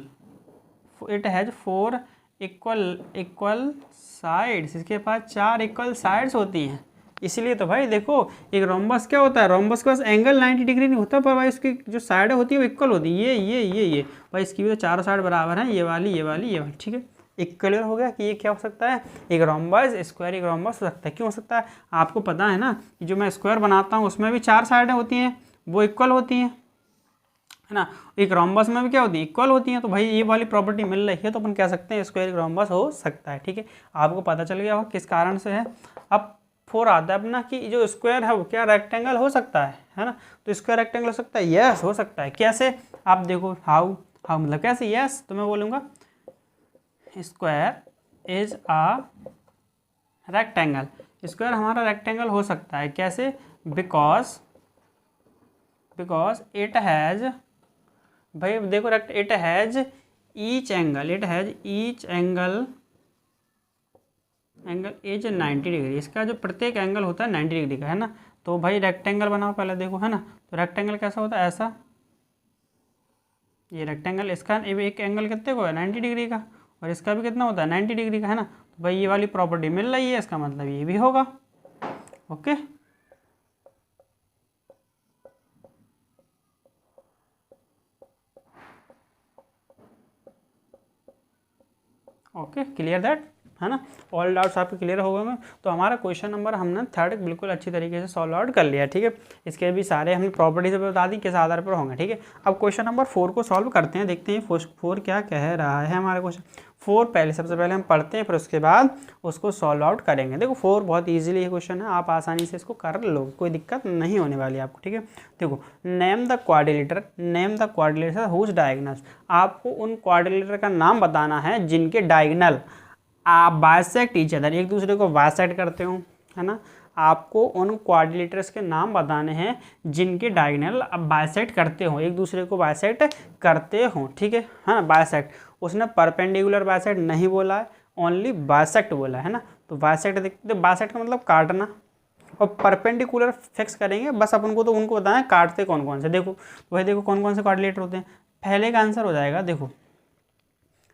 sides, इसके पास 4 इक्वल साइड्स होती हैं। इसलिए तो भाई देखो, एक रोम्बस क्या होता है? रोम्बस के पास एंगल 90 डिग्री नहीं होता, पर भाई इसकी जो साइड होती है वो इक्वल होती है, ये भाई इसकी भी तो चारों साइड बराबर हैं, ये वाली, ठीक है। एक क्लियर हो गया कि ये क्या हो सकता है? एक रोम्बस, स्क्वायर एक रोम्बस हो सकता है। क्यों हो सकता है? आपको पता है ना कि जो मैं स्क्वायर बनाता हूँ उसमें भी 4 साइडें होती हैं, वो इक्वल होती हैं, है ना। एक रोम्बस में भी क्या होती है? इक्वल होती हैं। तो भाई ये वाली प्रॉपर्टी मिल रही है तो अपन कह सकते हैं स्क्वायर एक रोम्बस हो सकता है, ठीक है। आपको पता चल गया होगा किस कारण से है। अब 4 आता है अपना कि जो स्क्वायर है वो क्या रेक्टेंगल हो सकता है ना। तो स्क्वायर रेक्टेंगल हो सकता है, यस हो सकता है। कैसे? आप देखो, हाउ मतलब कैसे? यस, तो मैं बोलूँगा square is a rectangle, square हमारा रेक्टेंगल हो सकता है। कैसे? बिकॉज इट हैज़, भाई देखो, it has each angle is 90 degree, इसका जो प्रत्येक एंगल होता है 90 डिग्री का, है ना। तो भाई रेक्टेंगल बनाओ पहले, देखो, है ना। तो रेक्टेंगल कैसा होता है? ऐसा, ये रेक्टेंगल, इसका एक एंगल कितने को है? 90 डिग्री का, और इसका भी कितना होता है? 90 डिग्री का, है ना। तो भाई ये वाली प्रॉपर्टी मिल रही है, इसका मतलब ये भी होगा। ओके, क्लियर दैट, है ना। ऑल डाउट्स आपके क्लियर हो गए। तो हमारा क्वेश्चन नंबर हमने थर्ड बिल्कुल अच्छी तरीके से सॉल्व आउट कर लिया, ठीक है। इसके भी सारे हमने प्रॉपर्टीज बता दी किस आधार पर होंगे, ठीक है। अब क्वेश्चन नंबर 4 को सॉल्व करते हैं, देखते हैं 4 क्या कह रहा है हमारा क्वेश्चन। 4 सबसे पहले हम पढ़ते हैं, फिर उसके बाद उसको सॉल्व आउट करेंगे। देखो 4 बहुत ईजिली क्वेश्चन है, आप आसानी से इसको कर लो, कोई दिक्कत नहीं होने वाली आपको, ठीक है। देखो, name the quadrilateral whose diagonals, आपको उन क्वाड्रिलेटर का नाम बताना है जिनके डायगोनल आप बाइसेक्ट ईच अदर, एक दूसरे को बाइसेक्ट करते हो, है ना। आपको उन क्वाड्रिलेटर्स के नाम बताने हैं जिनके डायगोनल आप बाइसेक्ट करते हो, एक दूसरे को बाइसेक्ट करते हो, ठीक है ना। बाइसेक्ट, उसने परपेंडिकुलर बाइसेक्ट नहीं बोला है, ओनली बाइसेक्ट बोला है ना। तो बाइसेक्ट देखते, बाइसेक्ट का मतलब काटना, और परपेंडिकुलर फिक्स करेंगे बस अपन को। तो उनको बताना है काटते कौन कौन से। देखो तो भाई देखो कौन कौन से क्वाड्रिलेटर होते हैं। पहले का आंसर हो जाएगा, देखो,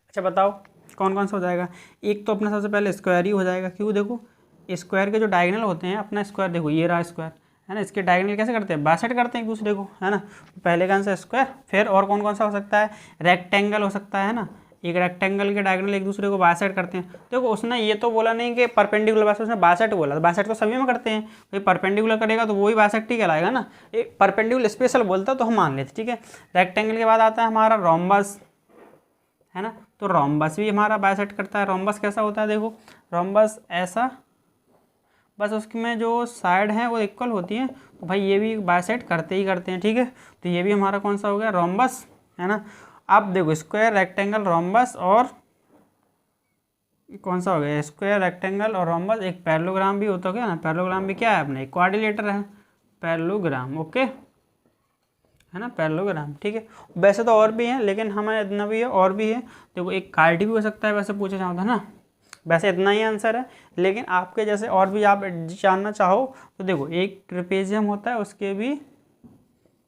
अच्छा बताओ कौन कौन सा हो जाएगा। एक तो अपना सबसे पहले स्क्वायर ही हो जाएगा, क्यों? देखो स्क्वायर के जो डायगोनल होते हैं, अपना स्क्वायर देखो ये रहा स्क्वायर, है ना। इसके डायगोनल कैसे करते हैं? बाइसेक्ट करते हैं एक दूसरे को, है ना। तो पहले का आंसर स्क्वायर। फिर और कौन कौन सा हो सकता है? रेक्टेंगल हो सकता है ना, एक रेक्टेंगल के डायगोनल एक दूसरे को बाइसेक्ट करते हैं। देखो उसने ये तो बोला नहीं कि परपेंडिकुलर बाइसेक्ट, उसने बाइसेक्ट बोला। बाइसेक्ट तो सभी में करते हैं, भाई परपेंडिकुलर करेगा तो वही बाइसेक्ट ही कहलाएगा ना। एक परपेंडिकुलर स्पेशल बोलता तो हम मान लेते, ठीक है। रेक्टेंगल के बाद आता है हमारा रोम्बस, है ना। तो रोम्बस भी हमारा बाइसेक्ट करता है। रोम्बस कैसा होता है? देखो रोम्बस ऐसा, बस उसमें जो साइड हैं वो इक्वल होती हैं, तो भाई ये भी बाइसेक्ट करते ही करते हैं, ठीक है। तो ये भी हमारा कौन सा हो गया? रोम्बस, है ना। अब देखो स्क्वायर, रेक्टेंगल, रोम्बस, और कौन सा हो गया? स्क्वायर, रेक्टेंगल और रोम्बस। एक पैरेललोग्राम भी होता है ना। पैरेललोग्राम भी क्या है अपने? एक क्वाड्रिलेटर है, पैरेललोग्राम, ओके, है ना, पैरेललोग्राम, ठीक है। वैसे तो और भी हैं लेकिन हमें इतना भी है, और भी है। देखो एक कार्ड भी हो सकता है, वैसे पूछा जाता है ना, वैसे इतना ही आंसर है, लेकिन आपके जैसे और भी आप जानना चाहो तो देखो, एक ट्रेपेजियम होता है, उसके भी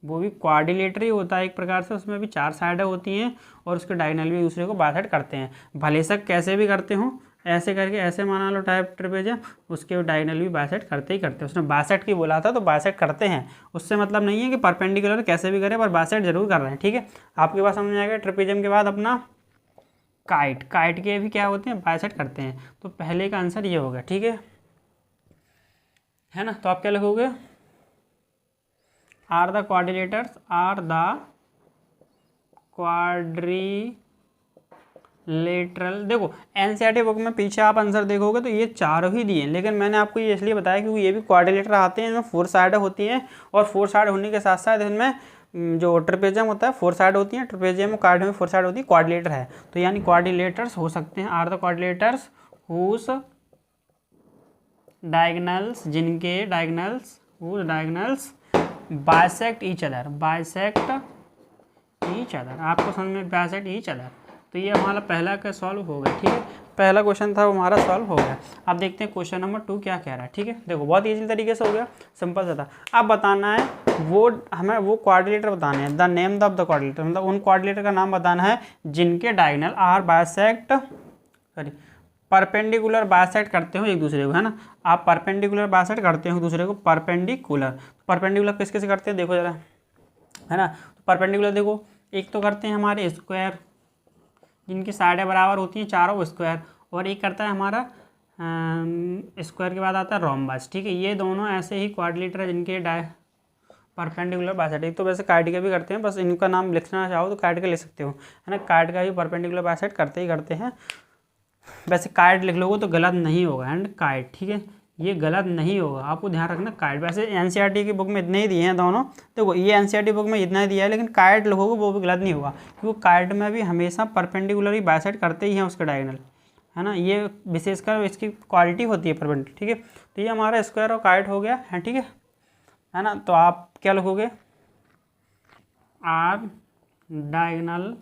वो भी क्वाड्रिलेटर ही होता है एक प्रकार से, उसमें भी 4 साइडें होती हैं और उसके डायगोनल भी दूसरे को बाइसेक्ट करते हैं। भले से कैसे भी करते हो, ऐसे करके ऐसे माना लो टाइप ट्रेपेजियम, उसके डायगोनल भी बाइसेक्ट करते ही करते हैं। उसने बाइसेक्ट की बोला था तो बाइसेक्ट करते हैं, उससे मतलब नहीं है कि परपेंडिकुलर कैसे भी करें, पर बाइसेक्ट जरूर कर रहे हैं। ठीक है, आपके पास समझ में आएगा। ट्रेपेजियम के बाद अपना काइट, काइट के भी क्या होते हैं, बाइसेक्ट करते हैं। तो पहले का आंसर ये हो गया। ठीक है ना। तो आप क्या लिखोगे, are the quadrilaterals, are the quadrilateral. देखो एनसीईआरटी बुक में पीछे आप आंसर देखोगे तो ये चारों ही दिए हैं, लेकिन मैंने आपको ये इसलिए बताया क्योंकि ये भी क्वाड्रिलेटर आते हैं, इनमें 4 साइड होती हैं, और 4 साइड होने के साथ साथ इनमें जो ट्रेपेजियम होता है 4 साइड होती हैं, ट्रेपेजियम और कार्ड में 4 साइड होती है, क्वाड्रिलेटर है। तो यानी क्वाड्रिलेटर्स हो सकते हैं, are the quadrilaterals whose diagonals, जिनके diagonals, whose diagonals bisect each other, bisect each other. आपको समझ में, बाइसेक्ट ईच अदर। तो ये हमारा पहला का सॉल्व हो गया। ठीक है, पहला क्वेश्चन था वो हमारा सॉल्व हो गया। अब देखते हैं क्वेश्चन नंबर 2 क्या कह रहा है। ठीक है, देखो बहुत ईजी तरीके से हो गया, सिंपल सा था। अब बताना है वो हमें वो क्वाड्रिलेटर बताने हैं, the name of the quadrilateral, मतलब उन क्वाड्रिलेटर का नाम बताना है जिनके diagonal are bisect, sorry perpendicular bisect करते हो एक दूसरे को, है ना। आप परपेंडिकुलर बाइसेक्ट करते हो एक दूसरे को, परपेंडिकुलर। परपेंडिकुलर किस किस करते हैं देखो जरा, है ना। तो परपेंडिकुलर देखो, एक तो करते हैं हमारे स्क्वायर, जिनकी साइडें बराबर होती हैं चारों स्क्वायर, और एक करता है हमारा स्क्वायर के बाद आता है रोम्बस। ठीक है, ये दोनों ऐसे ही क्वाड्रिलेटर है जिनके परपेंडिकुलर बाइसेक्ट। एक तो वैसे काइट का भी करते हैं, बस इनका नाम लिखना चाहो तो काइट का लिख सकते हो, है ना। काइट का भी परपेंडिकुलर बाइसेक्ट करते ही करते हैं। वैसे काइट लिख लोगे तो गलत नहीं होगा, एंड काइट। ठीक है, ये गलत नहीं होगा, आपको ध्यान रखना काइट। वैसे एनसीईआरटी की बुक में इतने ही दिए हैं दोनों, देखो ये एनसीईआरटी बुक में इतना ही दिया है, लेकिन काइट लिखोगे वो भी गलत नहीं होगा, क्योंकि काइट में भी हमेशा परपेंडिकुलर ही बाइसेक्ट करते ही हैं उसके डायगोनल, है ना। ये विशेषकर इसकी क्वालिटी होती है परपेंडिकुलर। ठीक है, तो ये हमारा स्क्वायर और काइट हो गया है। ठीक है ना। तो आप क्या लिखोगे, are diagonal,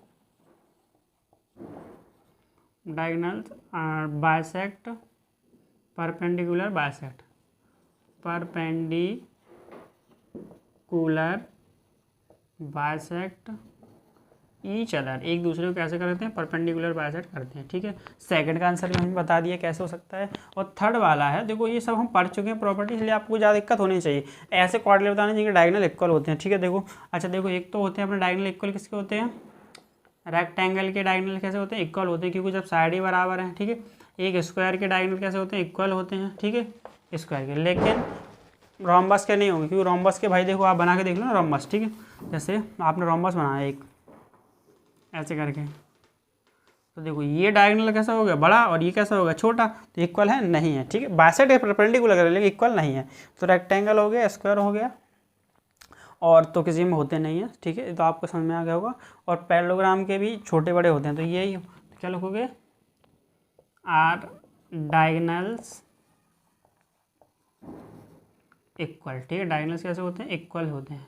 diagonals are bisect perpendicular bisect, perpendicular bisect each other. एक दूसरे को कैसे करते हैं, परपेंडिकुलर बाइसेक्ट करते हैं। ठीक है, सेकंड का आंसर भी हमें बता दिया कैसे हो सकता है। और थर्ड वाला है, देखो ये सब हम पढ़ चुके हैं प्रॉपर्टी, इसलिए आपको ज़्यादा दिक्कत होनी चाहिए। ऐसे क्वाड्रिलेटर बताने जिनके डायगोनल इक्वल होते हैं। ठीक है, देखो अच्छा देखो, एक तो होते हैं अपने डायगोनल इक्वल, किसके होते हैं, रेक्टेंगल के डायगोनल कैसे होते हैं, इक्वल होते हैं, क्योंकि जब साइड ही बराबर हैं। ठीक है, एक स्क्वायर के डायगोनल कैसे होते हैं, इक्वल होते हैं। ठीक है, स्क्वायर के, लेकिन रोम्बस के नहीं होंगे, क्योंकि रोम्बस के भाई देखो आप बना के देख लो ना रोम्बस। ठीक है, जैसे आपने रोम्बस बनाया एक ऐसे करके, तो देखो ये डायगोनल कैसा हो गया, बड़ा, और ये कैसा हो गया, छोटा, तो इक्वल है नहीं है। ठीक है, बाइसेक्ट परपेंडिकुलर है लेकिन इक्वल नहीं है। तो रेक्टेंगल हो गया, स्क्वायर हो गया, और तो किसी में होते नहीं है। ठीक है, तो आपको समझ में आ गया होगा। और पैरेललोग्राम के भी छोटे बड़े होते हैं, तो यही क्या लिखोगे, आर डायगोनल्स इक्वल। ठीक है, डायगोनल्स कैसे होते हैं, इक्वल होते हैं,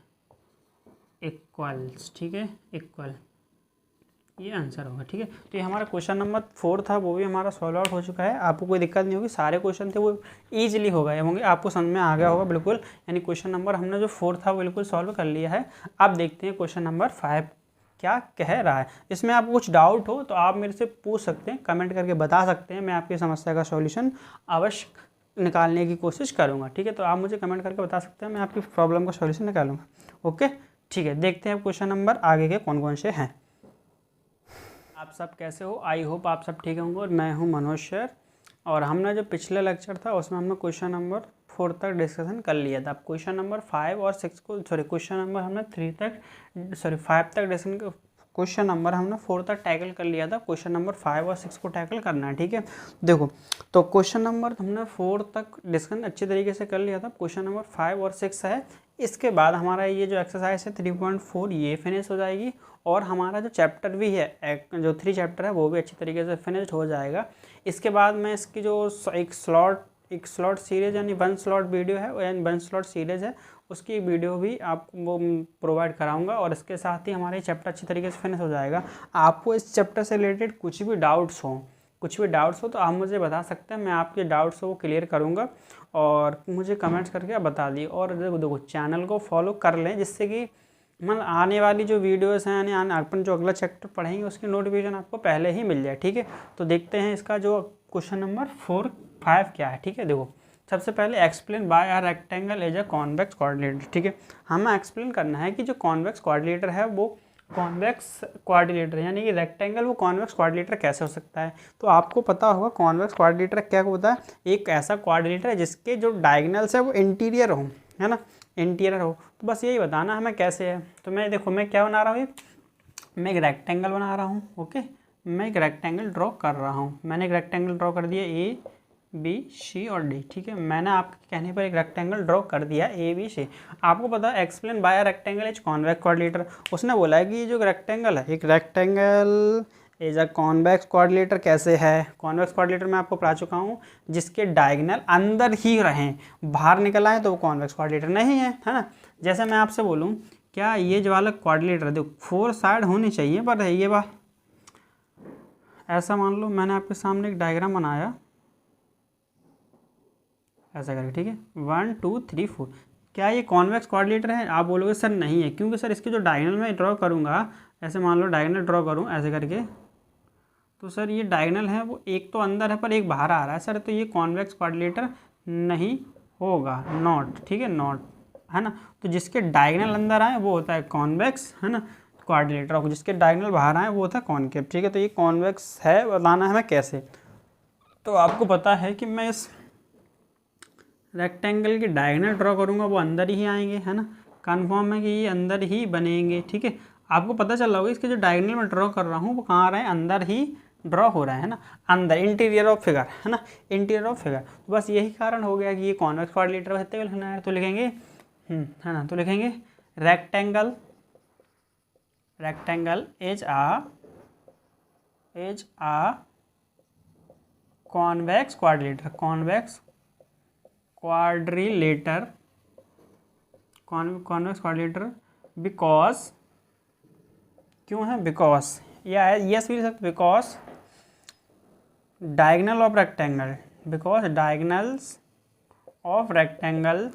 इक्वल्स। ठीक है, इक्वल, ये आंसर होगा। ठीक है, तो ये हमारा क्वेश्चन नंबर 4 था, वो भी हमारा सॉल्व आउट हो चुका है। आपको कोई दिक्कत नहीं होगी, सारे क्वेश्चन थे वो ईजिली हो गए होंगे, आपको समझ में आ गया होगा बिल्कुल। यानी क्वेश्चन नंबर हमने जो 4 था वो बिल्कुल सॉल्व कर लिया है। अब देखते हैं क्वेश्चन नंबर 5 क्या कह रहा है। इसमें आपको कुछ डाउट हो तो आप मेरे से पूछ सकते हैं, कमेंट करके बता सकते हैं, मैं आपकी समस्या का सॉल्यूशन अवश्य निकालने की कोशिश करूँगा। ठीक है, तो आप मुझे कमेंट करके बता सकते हैं, मैं आपकी प्रॉब्लम का सॉल्यूशन निकालूंगा। ओके, ठीक है, देखते हैं अब क्वेश्चन नंबर आगे के कौन कौन से हैं। आप सब कैसे हो, आई होप आप सब ठीक होंगे। और मैं हूं मनोज सर, और हमने जो पिछले लेक्चर था उसमें हमने क्वेश्चन नंबर 4 तक डिस्कशन कर लिया था। अब क्वेश्चन नंबर 5 और 6 को, सॉरी क्वेश्चन नंबर हमने 3 तक, सॉरी 5 तक डिस्कशन, क्वेश्चन नंबर हमने 4 तक टैकल कर लिया था। क्वेश्चन नंबर 5 और 6 को टैकल करना है। ठीक है, देखो तो क्वेश्चन नंबर हमने 4 तक डिस्कशन अच्छे तरीके से कर लिया था। क्वेश्चन नंबर 5 और 6 है, इसके बाद हमारा ये जो एक्सरसाइज है 3.4 ये फिनिश हो जाएगी, और हमारा जो चैप्टर भी है, जो 3 चैप्टर है वो भी अच्छी तरीके से फिनिश हो जाएगा। इसके बाद मैं इसकी जो एक स्लॉट सीरीज यानी 1 स्लॉट वीडियो है, यानी 1 स्लॉट सीरीज है, उसकी वीडियो भी आपको वो प्रोवाइड कराऊंगा, और इसके साथ ही हमारे चैप्टर अच्छी तरीके से फिनिश हो जाएगा। आपको इस चैप्टर से रिलेटेड कुछ भी डाउट्स हो, कुछ भी डाउट्स हो तो आप मुझे बता सकते हैं, मैं आपके डाउट्स को क्लियर करूँगा और मुझे कमेंट्स करके आप बता दिए। और देखो चैनल को फॉलो कर लें, जिससे कि मतलब आने वाली जो वीडियोस हैं, यानी अपन जो अगला चैप्टर पढ़ेंगे उसकी नोटिफिकेशन आपको पहले ही मिल जाए। ठीक है, तो देखते हैं इसका जो क्वेश्चन नंबर 4-5 क्या है। ठीक है, देखो सबसे पहले explain why a rectangle as a convex coordinator. ठीक है, हमें एक्सप्लेन करना है कि जो कॉन्वेक्स कोऑर्डिनेटर है वो कॉन्वेक्स कोऑर्डिनेटर यानी कि रेक्टेंगल वो कॉन्वेक्स कोऑर्डिनेटर कैसे हो सकता है। तो आपको पता होगा कॉन्वेक्स कोऑर्डिनेटर क्या होता है, एक ऐसा कोऑर्डिनेटर है जिसके जो डायगोनल्स है वो इंटीरियर हो, है ना, इंटीरियर हो। तो बस यही बताना हमें कैसे है। तो मैं देखो मैं क्या बना रहा हूँ, मैं एक रेक्टेंगल बना रहा हूँ। ओके, मैं एक रेक्टेंगल ड्रॉ कर रहा हूँ। मैंने एक रेक्टेंगल ड्रॉ कर दिया ए बी सी और डी। ठीक है, मैंने आपके कहने पर एक रेक्टेंगल ड्रॉ कर दिया ए बी सी। आपको पता है explain why rectangle is convex coordinator, उसने बोला है कि ये जो रेक्टेंगल है, एक rectangle as a convex coordinator कैसे है। कॉन्वेक्स कोऑर्डिनेटर मैं आपको पढ़ा चुका हूँ, जिसके डायगोनल अंदर ही रहें, बाहर निकल आए तो वो कॉन्वेक्स कोऑर्डिनेटर नहीं है, है ना। जैसे मैं आपसे बोलूँ क्या ये जो वाला कोऑर्डिनेटर देखो 4 साइड होनी चाहिए, पर ये बात ऐसा मान लो मैंने आपके सामने एक डायग्राम बनाया ऐसा करके। ठीक है, 1 2 3 4, क्या ये कॉन्वेक्स कोऑर्डिनेटर है। आप बोलोगे सर नहीं है, क्योंकि सर इसके जो डायगोनल मैं ड्रॉ करूँगा, ऐसे मान लो डायगोनल ड्रॉ करूँ ऐसे करके, तो सर ये डायगोनल है वो एक तो अंदर है पर एक बाहर आ रहा है सर, तो ये कॉन्वेक्स कोऑर्डिनेटर नहीं होगा, नॉट। ठीक है, नॉट, है ना। तो जिसके डायगोनल अंदर आए वो होता है कॉन्वेक्स, है ना, कोऑर्डिनेटर, और जिसके डायगोनल बाहर आए वो होता है कॉन्केव। ठीक है, तो ये कॉन्वेक्स है, बताना है हमें कैसे। तो आपको पता है कि मैं इस रेक्टेंगल की डायगोनल ड्रॉ करूँगा वो अंदर ही आएंगे, है ना, कन्फर्म है कि ये अंदर ही बनेंगे। ठीक है, आपको पता चल रहा होगा इसके जो डायगोनल मैं ड्रॉ कर रहा हूँ वो कहाँ आ रहे हैं, अंदर ही ड्रॉ हो रहा है ना, अंदर, इंटीरियर ऑफ फिगर, है ना, इंटीरियर ऑफ फिगर। तो बस यही कारण हो गया कि ये कॉन्वेक्स कोऑर्डिनेटर कहते हुए लिखना है, तो लिखेंगे है ना, तो लिखेंगे rectangle, rectangle as a convex coordinator, convex quadrilateral, convex coordinator, because, क्यों है, बिकॉज, या यस भी सकते, because diagonal of rectangle, because diagonals of rectangle,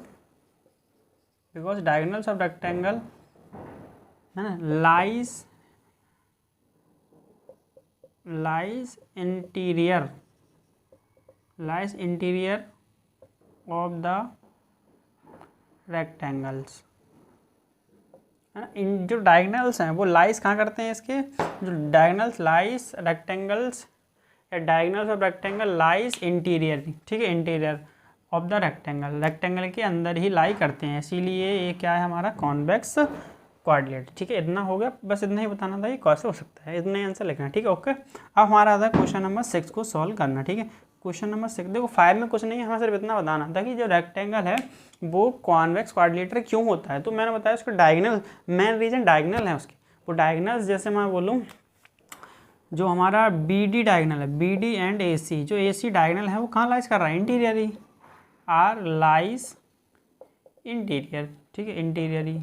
because diagonals of rectangle, है ना, lies interior of the rectangles, है ना। इन जो डायगोनल्स हैं वो लाइज कहाँ करते हैं, इसके जो डायगोनल्स लाइज रेक्टेंगल्स या diagonals of rectangle lies interior. ठीक है, interior of the rectangle, rectangle के अंदर ही लाई करते हैं, इसीलिए ये क्या है हमारा कॉन्वेक्स कोऑर्डिनेटर। ठीक है, इतना हो गया, बस इतना ही बताना था ये कैसे हो सकता है, इतना ही आंसर लिखना है। ठीक है, ओके। अब हमारा आता है क्वेश्चन नंबर 6 को सॉल्व करना। ठीक है, क्वेश्चन नंबर 6 देखो 5 में कुछ नहीं है, हमें सिर्फ इतना बताना था कि जो रेक्टेंगल है वो कॉन्वेक्स कोऑर्डिनेटर क्यों होता है। तो मैंने बताया उसका डायगोनल, मेन रीजन डायगोनल है उसके, वो डायगोनल्स जैसे मैं बोलूँ जो हमारा बी डी डायगोनल है, बी डी एंड ए सी, जो ए सी डायगोनल है वो कहाँ लाइज कर रहा है, इंटीरियर ही, आर लाइज इंटीरियर। ठीक है, इंटीरियर ही,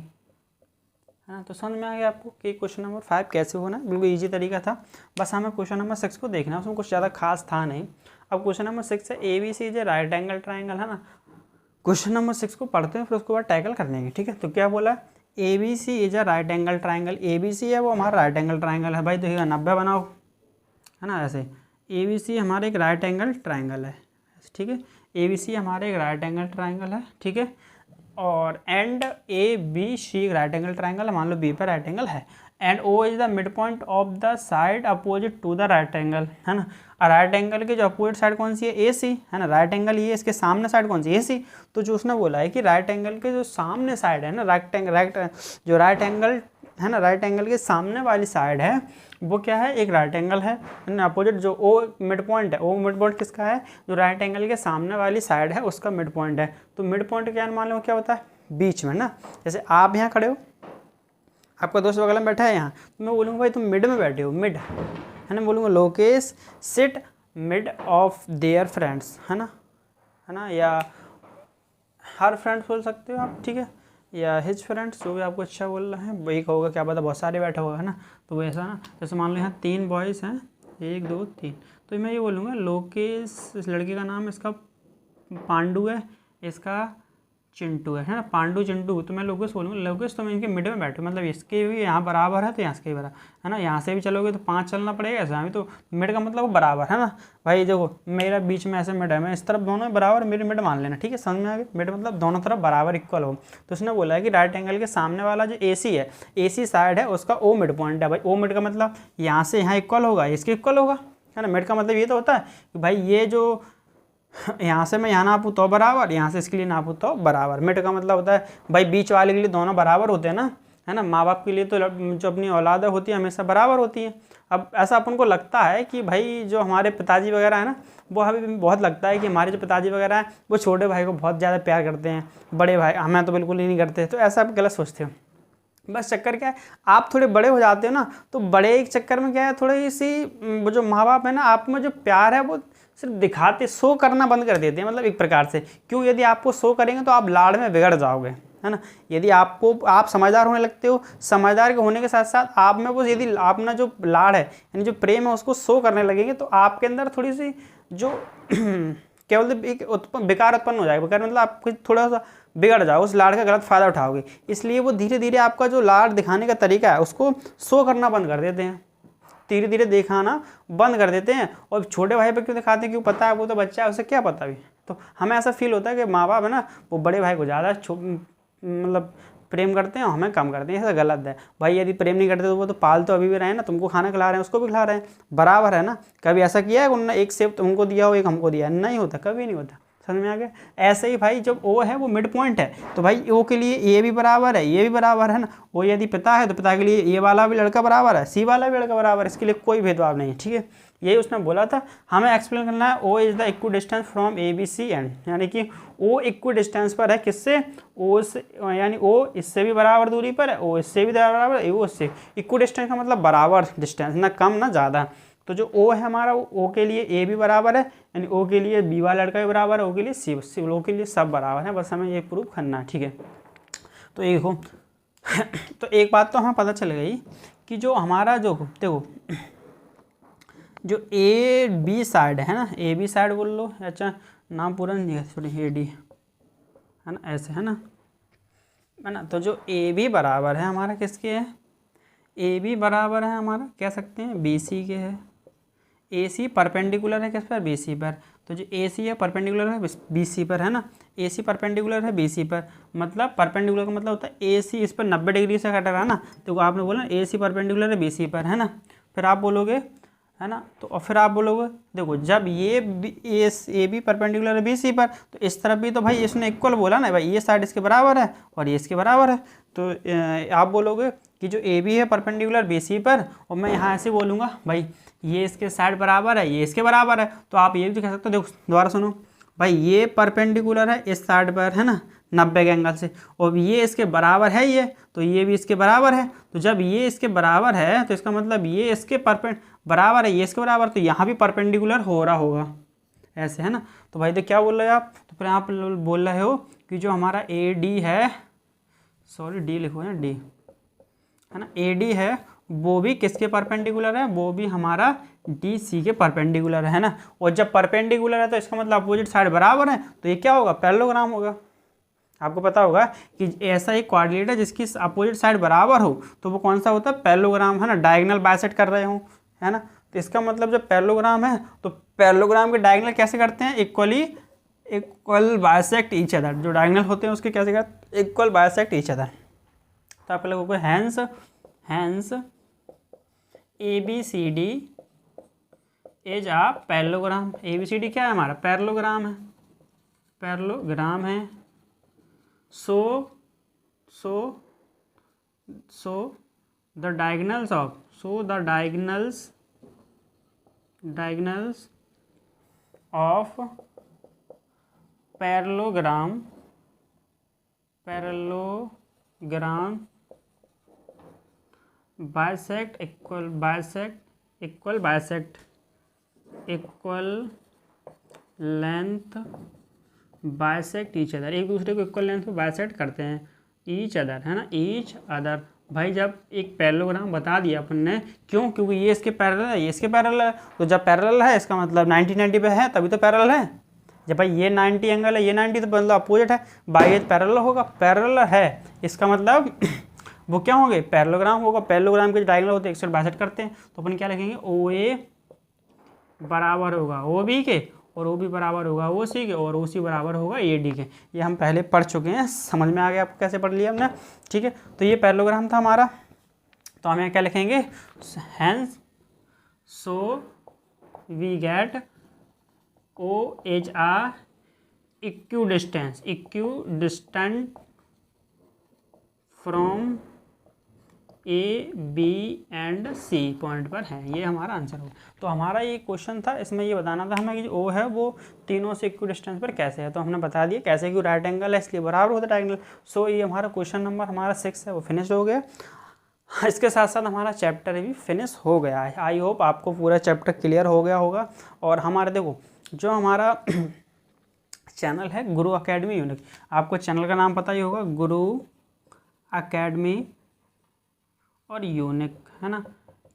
हाँ। तो समझ में आ गया आपको कि क्वेश्चन नंबर 5 कैसे होना, बिल्कुल इजी तरीका था। बस हमें क्वेश्चन नंबर 6 को देखना है, उसमें कुछ ज़्यादा खास था नहीं। अब क्वेश्चन नंबर 6 है A B C is a right angle triangle, है ना। क्वेश्चन नंबर 6 को पढ़ते हैं फिर उसके बाद टैकल करने की। ठीक है, तो क्या बोला, A B C is a right angle triangle, A B C है वो हमारा राइट एंगल ट्राइंगल है। भाई देखिएगा 90 बनाओ, है ना, ऐसे ए बी सी हमारा एक राइट एंगल ट्राइंगल है। ठीक है, ए बी सी हमारा एक राइट एंगल ट्राइंगल है। ठीक है, और and A B C right angle triangle है, मान लो बी पर राइट एंगल है, and O is the mid point of the side opposite to the right angle, है ना। राइट एंगल की जो अपोजिट साइड कौन सी है, ए सी, है ना। राइट एंगल ये, इसके सामने साइड कौन सी, ए सी। तो जो उसने बोला है कि राइट एंगल के जो सामने साइड है ना, राइट एंगल है ना, राइट एंगल के सामने वाली साइड है वो क्या है, एक राइट एंगल है ना। अपोजिट जो ओ मिड पॉइंट है, ओ मिड पॉइंट किसका है, जो राइट एंगल के सामने वाली साइड है उसका मिड पॉइंट है। तो मिड पॉइंट क्या मान लो क्या होता है, बीच में ना। जैसे आप यहाँ खड़े हो, आपका दोस्त बगल में बैठा है यहाँ, तो मैं बोलूँगा भाई तुम मिड में बैठे हो, मिड, है ना। बोलूँगा locates it mid of their friends, है ना, या हर फ्रेंड्स बोल सकते हो आप। ठीक है, या हिज फ्रेंड्स, जो भी आपको अच्छा बोल रहे हैं, वही कहोगे, क्या पता बहुत सारे बैठा होगा, है ना। तो वैसा ना, जैसे मान लो यहाँ 3 बॉयज़ हैं 1 2 3। तो मैं ये बोलूँगा लोकेश, इस लड़के का नाम, इसका पांडु है, इसका चिंटू है ना, पांडु चिंटू। तो मैं लोकेश बोलूँगा, लोकेश तुम इनके मिड में बैठो, मतलब इसके भी यहाँ बराबर है तो यहाँ से भी बराबर है ना, यहाँ से भी चलोगे तो 5 चलना पड़ेगा, ऐसा भी तो मिड का मतलब वो बराबर है ना भाई। देखो मेरा बीच में ऐसे मिड है, मैं इस तरफ दोनों बराबर, मेरी मिड मान लेना, ठीक है, समझ में आ गया। मिड मतलब दोनों तरफ बराबर इक्वल हो। तो उसने बोला है कि राइट एंगल के सामने वाला जो AC है, AC साइड है, उसका O मिड पॉइंट है भाई। O मिड का मतलब यहाँ से यहाँ इक्वल होगा, इसके इक्वल होगा, है ना। मिड का मतलब ये तो होता है कि भाई ये जो यहाँ से मैं यहाँ नापूँ तो बराबर, यहाँ से इसके लिए नापूँ तो बराबर। मिड का मतलब होता है भाई बीच वाले के लिए दोनों बराबर होते हैं ना, है ना। माँ बाप के लिए तो जो अपनी औलाद होती है हमेशा बराबर होती है। अब ऐसा अपन को लगता है कि भाई जो हमारे पिताजी वगैरह है ना, वो हमें बहुत लगता है कि हमारे जो पिताजी वगैरह हैं वो छोटे भाई को बहुत ज़्यादा प्यार करते हैं, बड़े भाई हमें तो बिल्कुल ही नहीं करते। तो ऐसा आप गलत सोचते हो। बस चक्कर क्या है, आप थोड़े बड़े हो जाते हो ना, तो बड़े एक चक्कर में क्या है, थोड़ी सी वो जो माँ बाप है ना, आप में जो प्यार है वो सिर्फ दिखाते, शो करना बंद कर देते हैं, मतलब एक प्रकार से। क्यों? यदि आपको शो करेंगे तो आप लाड़ में बिगड़ जाओगे, है ना। यदि आप समझदार होने लगते हो, समझदार के होने के साथ साथ आप में वो, यदि अपना जो लाड़ है यानी जो प्रेम है उसको शो करने लगेंगे, तो आपके अंदर थोड़ी सी जो क्या बोलते एक बेकार उत्पन्न हो जाएगा। बेकार मतलब आप थोड़ा सा बिगड़ जाओ, उस लाड़ का गलत फ़ायदा उठाओगे। इसलिए वो धीरे धीरे आपका जो लाड़ दिखाने का तरीका है उसको शो करना बंद कर देते हैं, धीरे धीरे दिखाना बंद कर देते हैं। और छोटे भाई पे क्यों दिखाते हैं? क्यों? पता है वो तो बच्चा है, उसे क्या पता अभी। तो हमें ऐसा फील होता है कि माँ बाप है ना, वो बड़े भाई को ज़्यादा मतलब प्रेम करते हैं, हमें कम करते हैं। ऐसा गलत है भाई। यदि प्रेम नहीं करते तो वो तो पाल तो अभी भी रहे हैं ना, तुमको खाना खिला रहे हैं, उसको भी खिला रहे हैं, बराबर है ना। कभी ऐसा किया है उन्होंने एक सेब तुमको दिया हो, एक हमको दिया? नहीं होता, कभी नहीं होता। समझ में आ गया? ऐसे ही भाई जब O है वो मिड पॉइंट है, तो भाई O के लिए ये भी बराबर है, ये भी बराबर है ना। O यदि पिता है तो पिता के लिए ये वाला भी लड़का बराबर है, C वाला भी लड़का बराबर है, इसके लिए कोई भेदभाव नहीं है, ठीक है। यही उसने बोला था। हमें एक्सप्लेन करना है O is the equi distance from ABC and, यानी कि O इक्वी डिस्टेंस पर है किससे? O से, यानी O इससे भी बराबर दूरी पर है, O इससे भी बराबर है, O इससे। इक्वी डिस्टेंस का मतलब बराबर डिस्टेंस, ना कम ना ज़्यादा। तो जो O है हमारा, O के लिए A भी बराबर है, यानी O के लिए B वाला लड़का भी बराबर है, O के लिए C, O के लिए सब बराबर है। बस हमें ये प्रूव करना है, ठीक है। तो ये देखो तो एक बात तो हमें पता चल गई कि जो हमारा जो देखो जो AB साइड है ना, AB साइड बोल लो, अच्छा नाम पूरा नहीं है, सॉरी AD है ना, ऐसे है ना। तो जो AB बराबर है हमारा किसके है? AB बराबर है हमारा, कह सकते हैं BC के है। AC परपेंडिकुलर है किस पर? BC पर। तो जो AC है परपेंडिकुलर है BC पर, है ना। AC परपेंडिकुलर है BC पर, मतलब परपेंडिकुलर का मतलब होता है AC इस पर 90 डिग्री से कट रहा है ना। तो आपने बोला AC परपेंडिकुलर है BC पर, है ना। फिर आप बोलोगे, है ना, तो और फिर आप बोलोगे देखो जब ये AB परपेंडिकुलर है BC पर, तो इस तरफ भी तो भाई इसने इक्वल बोला ना भाई, ये साइड इसके बराबर है और ये इसके बराबर है। तो आप बोलोगे कि जो AB है परपेंडिकुलर BC पर, और मैं यहाँ ऐसे बोलूँगा भाई ये इसके साइड बराबर है, ये इसके बराबर है। तो आप ये भी कह सकते हो, देखो दोबारा सुनो भाई, ये परपेंडिकुलर है इस साइड पर, है ना, 90 के एंगल से, और ये इसके बराबर है ये, तो ये भी इसके बराबर है। तो जब ये इसके बराबर है तो इसका मतलब ये इसके बराबर है, ये इसके बराबर, तो यहाँ भी परपेंडिकुलर हो रहा होगा, ऐसे, है ना। तो भाई तो क्या बोल रहे हो आप? तो फिर आप बोल रहे हो कि जो हमारा AD है, सॉरी D लिखो है D, है ना, AD है वो भी किसके परपेंडिकुलर है? वो भी हमारा DC के परपेंडिकुलर है ना। और जब परपेंडिकुलर है तो इसका मतलब अपोजिट साइड बराबर है, तो ये क्या होगा? पैरेललोग्राम होगा। आपको पता होगा कि ऐसा एक क्वाड्रिलेटरल है जिसकी अपोजिट साइड बराबर हो तो वो कौन सा होता है? पैरेललोग्राम, है ना। डायगोनल बाइसेक्ट कर रहे हो, है ना। तो इसका मतलब जब पैरेललोग्राम है तो पैरेललोग्राम के डायगोनल कैसे करते हैं? Equal bisect each other. जो डायगोनल होते हैं उसके कैसे करते हैं? Equal bisect each other. तो आप लोगों को hence ABCD is a parallelogram. ABCD क्या है हमारा? पैरेललोग्राम है, पैरेललोग्राम है। So the diagonals of parallelogram bisect equal length bisect each other. एक दूसरे को इक्वल लेंथ में बाइसेक्ट करते हैं, ईच अदर, है ना, ईच अदर। भाई जब एक पैरेललोग्राम बता दिया अपन ने, क्यों, क्योंकि ये इसके पैरेलल है, ये इसके पैरेलल है, तो जब पैरेलल है इसका मतलब 90-90 पे है तभी तो पैरेलल है। जब भाई ये 90 एंगल है, ये 90, तो मतलब अपोजिट है, बाई एज पैरेलल होगा, पैरेलल है इसका मतलब वो क्या होंगे, पैरेललोग्राम होगा। पैरेललोग्राम के जो डायगोनल होते हैं 162 करते हैं, तो अपन क्या लिखेंगे, ओ ए बराबर होगा ओ बी के, और ओ बी बराबर होगा ओ सी के, और ओ सी बराबर होगा ए डी के। ये हम पहले पढ़ चुके हैं, समझ में आ गया आपको कैसे पढ़ लिया हमने, ठीक है। तो ये पैरेललोग्राम था हमारा, तो हम यहाँ क्या लिखेंगे, hence so we get O is a equidistant from A B and C point पर है, ये हमारा आंसर होगा। तो हमारा ये क्वेश्चन था, इसमें ये बताना था हमें कि ओ है वो तीनों से इक्वल डिस्टेंस पर कैसे है, तो हमने बता दिया कैसे, कि राइट एंगल है इसलिए बराबर होता है डायगोनल। सो ये हमारा क्वेश्चन नंबर हमारा 6 है वो फिनिश हो गया। इसके साथ साथ हमारा चैप्टर भी फिनिश हो गया है। आई होप आपको पूरा चैप्टर क्लियर हो गया होगा। और हमारे देखो जो हमारा चैनल है गुरु अकेडमी यूनिक, आपको चैनल का नाम पता ही होगा, गुरु अकेडमी और यूनिक, है ना,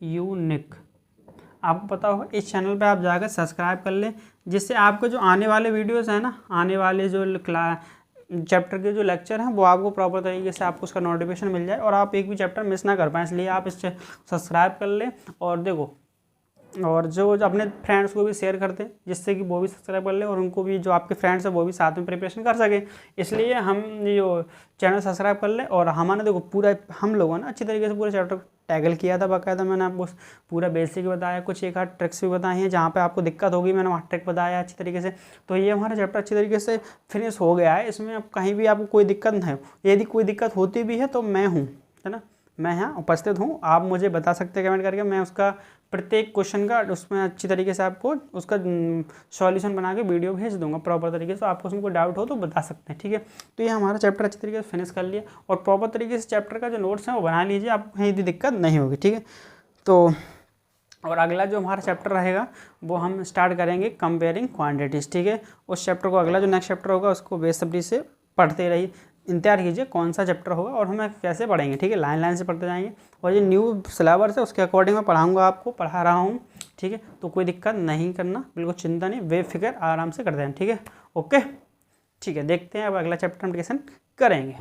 यूनिक, आपको पता होगा। इस चैनल पे आप जाकर सब्सक्राइब कर लें, जिससे आपको जो आने वाले वीडियोस हैं ना, आने वाले जो चैप्टर के जो लेक्चर हैं वो आपको प्रॉपर तरीके से आपको उसका नोटिफिकेशन मिल जाए और आप एक भी चैप्टर मिस ना कर पाएँ। इसलिए आप इस सब्सक्राइब कर लें, और देखो और जो अपने फ्रेंड्स को भी शेयर करते हैं, जिससे कि वो भी सब्सक्राइब कर ले और उनको भी, जो आपके फ्रेंड्स हैं वो भी साथ में प्रिपरेशन कर सकें। इसलिए हम जो चैनल सब्सक्राइब कर ले। और हमारे देखो पूरा हम लोगों ने अच्छी तरीके से पूरे चैप्टर टैगल किया था बाकायदा, मैंने आपको पूरा बेसिक बताया, कुछ एक आध ट्रिक्स भी बताई हैं, जहाँ पे आपको दिक्कत होगी मैंने वहाँ ट्रिक बताया अच्छी तरीके से। तो ये हमारा चैप्टर अच्छी तरीके से फिनिश हो गया है। इसमें अब कहीं भी आपको कोई दिक्कत नहीं हो, यदि कोई दिक्कत होती भी है तो मैं हूँ, है ना, मैं यहाँ उपस्थित हूँ, आप मुझे बता सकते हैं कमेंट करके। मैं उसका प्रत्येक क्वेश्चन का उसमें अच्छी तरीके से आपको उसका सॉल्यूशन बना के वीडियो भेज दूंगा प्रॉपर तरीके से, तो आपको उसमें कोई डाउट हो तो बता सकते हैं, ठीक है। तो ये हमारा चैप्टर अच्छी तरीके से फिनिश कर लिया, और प्रॉपर तरीके से चैप्टर का जो नोट्स हैं वो बना लीजिए, आपको कहीं भी दिक्कत नहीं होगी, ठीक है। तो और अगला जो हमारा चैप्टर रहेगा वो हम स्टार्ट करेंगे कंपेयरिंग क्वान्टिटीज़, ठीक है। उस चैप्टर को, अगला जो नेक्स्ट चैप्टर होगा उसको बेसब्री से पढ़ते रहिए, इंतजार कीजिए कौन सा चैप्टर होगा और हमें कैसे पढ़ेंगे, ठीक है। लाइन लाइन से पढ़ते जाएंगे, और ये न्यू सिलेबस है उसके अकॉर्डिंग मैं पढ़ाऊंगा, आपको पढ़ा रहा हूँ, ठीक है। तो कोई दिक्कत नहीं करना, बिल्कुल चिंता नहीं, बेफिक्र आराम से करते हैं, ठीक है। ओके, ठीक है, देखते हैं अब अगला चैप्टर हम डिस्कशन करेंगे।